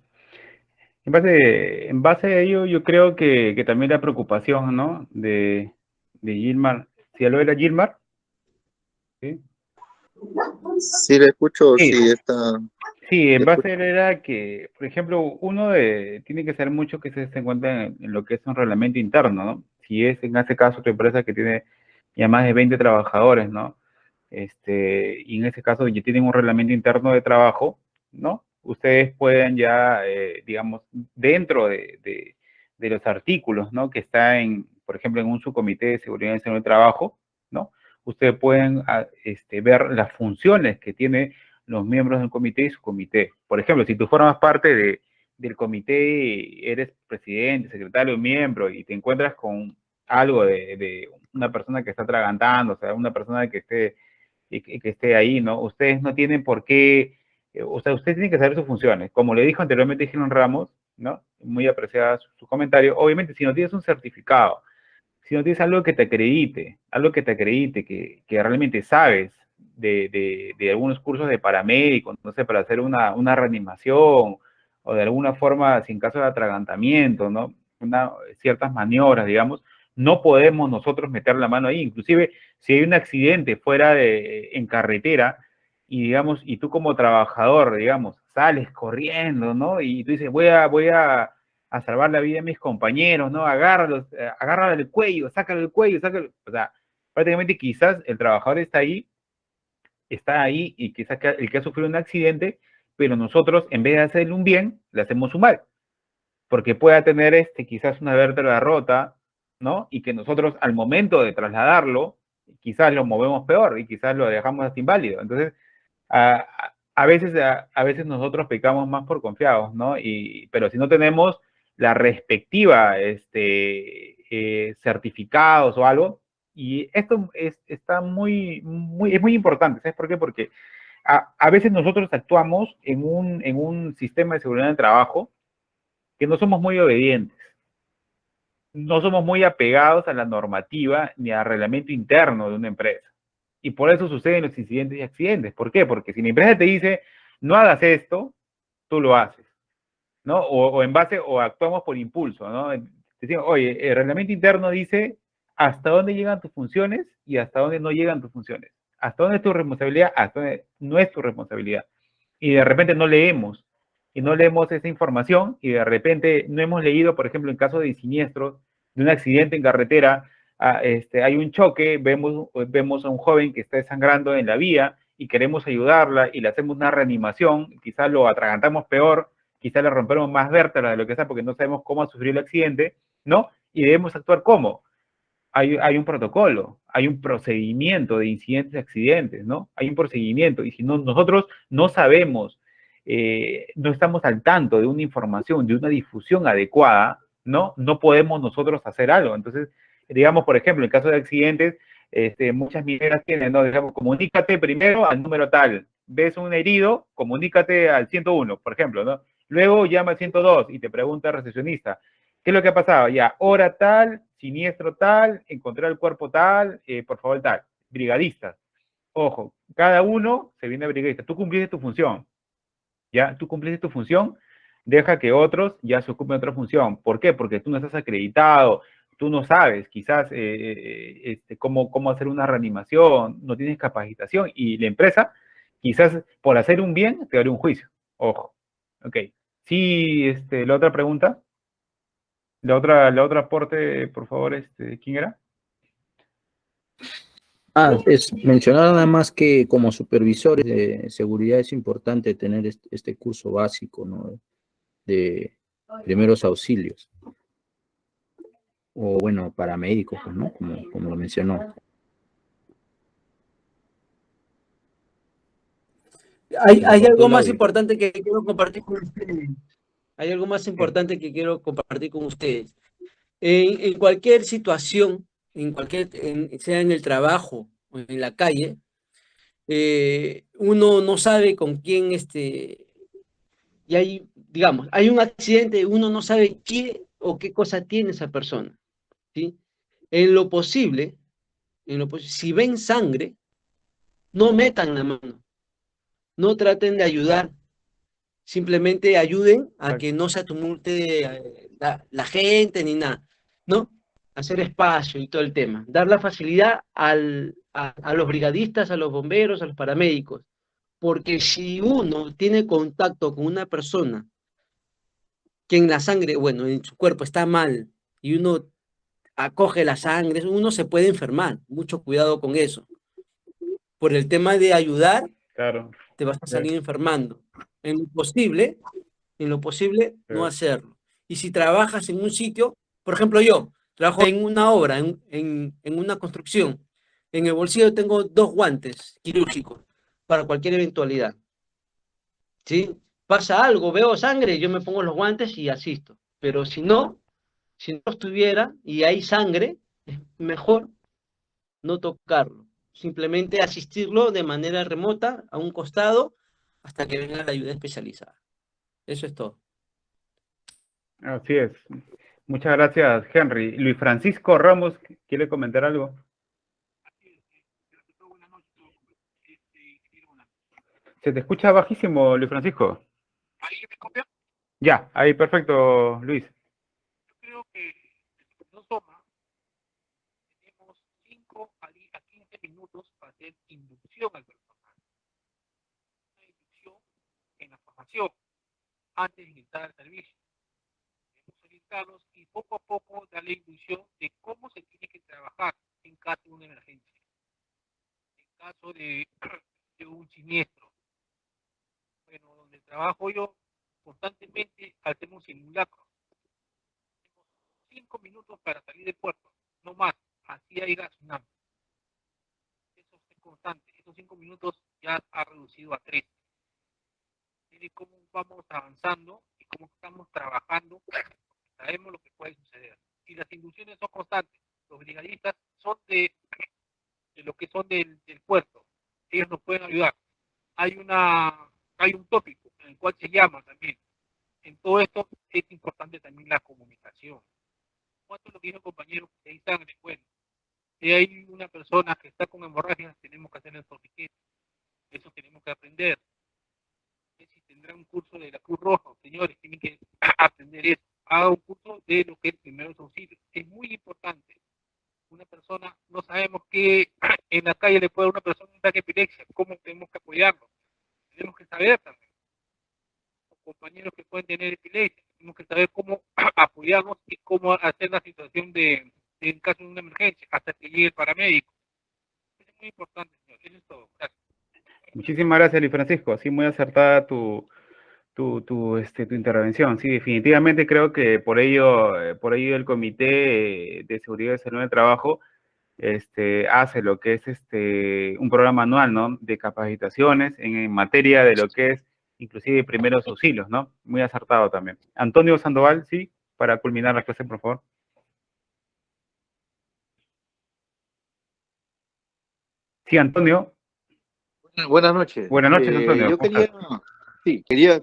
En base a ello, yo creo que también la preocupación, ¿no? de Gilmar Si lo era Gilmar. ¿Sí? Sí, le escucho, Sí. sí, está... Sí, en le base era que, por ejemplo, tiene que saber mucho que se en cuenta en lo que es un reglamento interno, ¿no? Si es en este caso tu empresa que tiene ya más de 20 trabajadores, ¿no? Y en ese caso ya tienen un reglamento interno de trabajo, ¿no? Ustedes pueden ya, digamos, dentro de los artículos, ¿no? Que está por ejemplo, en un subcomité de seguridad y salud del trabajo, ¿no? Ustedes pueden ver las funciones que tiene los miembros del comité y su comité. Por ejemplo, si tú formas parte del comité, eres presidente, secretario, miembro, y te encuentras con algo de una persona que está atragantando, o sea, una persona que esté ahí, ¿no? Ustedes no tienen por qué, o sea, ustedes tienen que saber sus funciones. Como le dijo anteriormente Gilón Ramos, ¿no? Muy apreciada su comentario. Obviamente, si no tienes un certificado, si no tienes algo que te acredite, que realmente sabes de algunos cursos de paramédicos, no sé, para hacer una reanimación, o de alguna forma, sin caso de atragantamiento, ¿no? Ciertas maniobras, digamos, no podemos nosotros meter la mano ahí. Inclusive, si hay un accidente en carretera, y digamos, y tú como trabajador, digamos, sales corriendo, ¿no? Y tú dices, voy a salvar la vida de mis compañeros, ¿no? Agárralo del cuello, sácalo del cuello, o sea, prácticamente quizás el trabajador está ahí y quizás el que ha sufrido un accidente, pero nosotros, en vez de hacerle un bien, le hacemos un mal, porque pueda tener quizás una vértebra rota, ¿no? Y que nosotros al momento de trasladarlo, quizás lo movemos peor y quizás lo dejamos hasta inválido. Entonces, a veces nosotros pecamos más por confiados, ¿no? Pero si no tenemos la respectiva certificados o algo, y esto está es muy importante, ¿sabes por qué? Porque a veces nosotros actuamos en un sistema de seguridad del trabajo que no somos muy obedientes, no somos muy apegados a la normativa ni al reglamento interno de una empresa. Y por eso suceden los incidentes y accidentes. ¿Por qué? Porque si la empresa te dice, no hagas esto, tú lo haces, ¿no? O actuamos por impulso, ¿no? Decimos, oye, el reglamento interno dice hasta dónde llegan tus funciones y hasta dónde no llegan tus funciones. Hasta dónde es tu responsabilidad, hasta dónde no es tu responsabilidad. Y de repente no leemos. Y no leemos esa información y de repente no hemos leído, por ejemplo, en caso de siniestros, de un accidente en carretera, hay un choque, vemos a un joven que está desangrando en la vía y queremos ayudarla y le hacemos una reanimación, quizás lo atragantamos peor, quizás le rompemos más vértebras de lo que sea porque no sabemos cómo ha sufrido el accidente, ¿no? Y debemos actuar ¿cómo? Hay un protocolo, hay un procedimiento de incidentes y accidentes, ¿no? Hay un procedimiento y si no, nosotros no sabemos, no estamos al tanto de una información, de una difusión adecuada, ¿no? No podemos nosotros hacer algo. Entonces, digamos, por ejemplo, en caso de accidentes, muchas mineras tienen, ¿no? Digamos, comunícate primero al número tal. Ves un herido, comunícate al 101, por ejemplo, ¿no? Luego llama al 102 y te pregunta al recepcionista, ¿qué es lo que ha pasado? Ya, hora tal, siniestro tal, encontrar el cuerpo tal, por favor tal. Brigadistas. Ojo, cada uno se viene brigadista. Tú cumpliste tu función. ¿Ya? Tú cumpliste tu función, deja que otros ya se ocupen de otra función. ¿Por qué? Porque tú no estás acreditado, tú no sabes quizás cómo hacer una reanimación, no tienes capacitación y la empresa quizás por hacer un bien te hará un juicio. Ojo. Ok. Sí, la otra pregunta. La otra aporte, por favor, ¿quién era? Es mencionar nada más que como supervisores de seguridad es importante tener este curso básico, ¿no? De primeros auxilios. O bueno, paramédicos, ¿no? Como lo mencionó. Hay algo más importante que quiero compartir con ustedes. Hay algo más importante que quiero compartir con ustedes. En cualquier situación, sea en el trabajo o en la calle, uno no sabe con quién y hay un accidente, uno no sabe qué o qué cosa tiene esa persona, ¿sí? En lo posible, si ven sangre, no metan la mano, no traten de ayudar, simplemente ayuden a que no se tumulte la gente ni nada, ¿no? hacer espacio y todo el tema, dar la facilidad a los brigadistas, a los bomberos, a los paramédicos, porque si uno tiene contacto con una persona que en la sangre, bueno, en su cuerpo está mal, y uno acoge la sangre, uno se puede enfermar, mucho cuidado con eso. Por el tema de ayudar, Claro. te vas a salir enfermando. En lo posible, no hacerlo. Y si trabajas en un sitio, por ejemplo, yo trabajo en una obra, en una construcción, en el bolsillo tengo 2 guantes quirúrgicos para cualquier eventualidad. ¿Sí? Pasa algo, veo sangre, yo me pongo los guantes y asisto. Pero si no estuviera y hay sangre, es mejor no tocarlo. Simplemente asistirlo de manera remota, a un costado, hasta que venga la ayuda especializada. Eso es todo. Así es. Muchas gracias, Henry. Luis Francisco Ramos, ¿quiere comentar algo? Se te escucha bajísimo, Luis Francisco. ¿Ahí me copian? Ya, ahí perfecto, Luis. Yo creo que no toma, tenemos 5 a 15 minutos para hacer inducción al personal. Una inducción en la formación, antes de ingresar al servicio. Debemos orientarlos y poco a poco darle inducción de cómo se tiene que trabajar en caso de una emergencia, en caso de un siniestro. Bueno, donde trabajo yo, constantemente hacemos simulacros. Tenemos 5 minutos para salir del puerto, no más, así hay tsunami. Eso es constante, esos 5 minutos ya ha reducido a 3. Mire cómo vamos avanzando y cómo estamos trabajando, sabemos lo que puede suceder. Y las inducciones son constantes, los brigadistas son de lo que son del puerto, ellos nos pueden ayudar. Hay un tópico en el cual se llama también. En todo esto es importante también la comunicación. ¿Cuánto es lo que dijo el compañero? Que hay sangre. Bueno, si hay una persona que está con hemorragia, tenemos que hacer el torniquete. Eso tenemos que aprender. Si tendrán un curso de la Cruz Roja, señores, tienen que aprender eso. Haga un curso de lo que es primeros auxilios. Es muy importante. Una persona, no sabemos que en la calle le puede dar a una persona un ataque de epilepsia, cómo tenemos que apoyarlo. Tenemos que saber también. Los compañeros que pueden tener epilepsia, tenemos que saber cómo apoyarlos y cómo hacer la situación en caso de una emergencia, hasta que llegue el paramédico. Eso es muy importante, señor. Eso es todo. Gracias. Muchísimas gracias, Luis Francisco. Sí, muy acertada tu intervención. Sí, definitivamente creo que por ello el Comité de Seguridad y Salud en el Trabajo hace lo que es un programa anual, ¿no? De capacitaciones en materia de lo que es inclusive primeros auxilios, ¿no? Muy acertado también. Antonio Sandoval, sí, para culminar la clase, por favor. Sí, Antonio. Buenas noches. Buenas noches, Antonio. Yo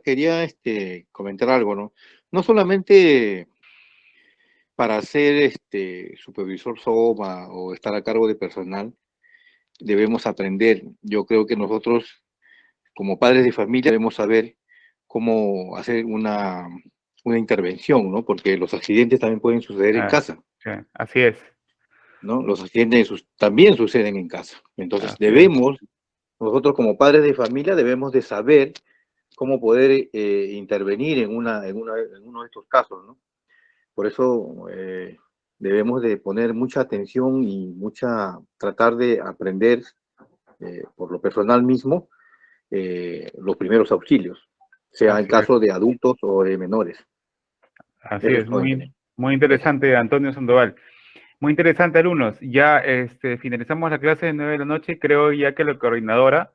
quería comentar algo, ¿no? No solamente para ser supervisor SOMA o estar a cargo de personal, debemos aprender. Yo creo que nosotros, como padres de familia, debemos saber cómo hacer una intervención, ¿no? Porque los accidentes también pueden suceder en casa. Sí, así es. ¿No? Los accidentes también suceden en casa. Entonces, nosotros como padres de familia debemos de saber cómo poder intervenir en uno de estos casos, ¿no? Por eso debemos de poner mucha atención y tratar de aprender por lo personal mismo los primeros auxilios, sea en caso de adultos o de menores. Así es, muy interesante, Antonio Sandoval. Muy interesante, alumnos. Ya finalizamos la clase de 9 de la noche. Creo ya que la coordinadora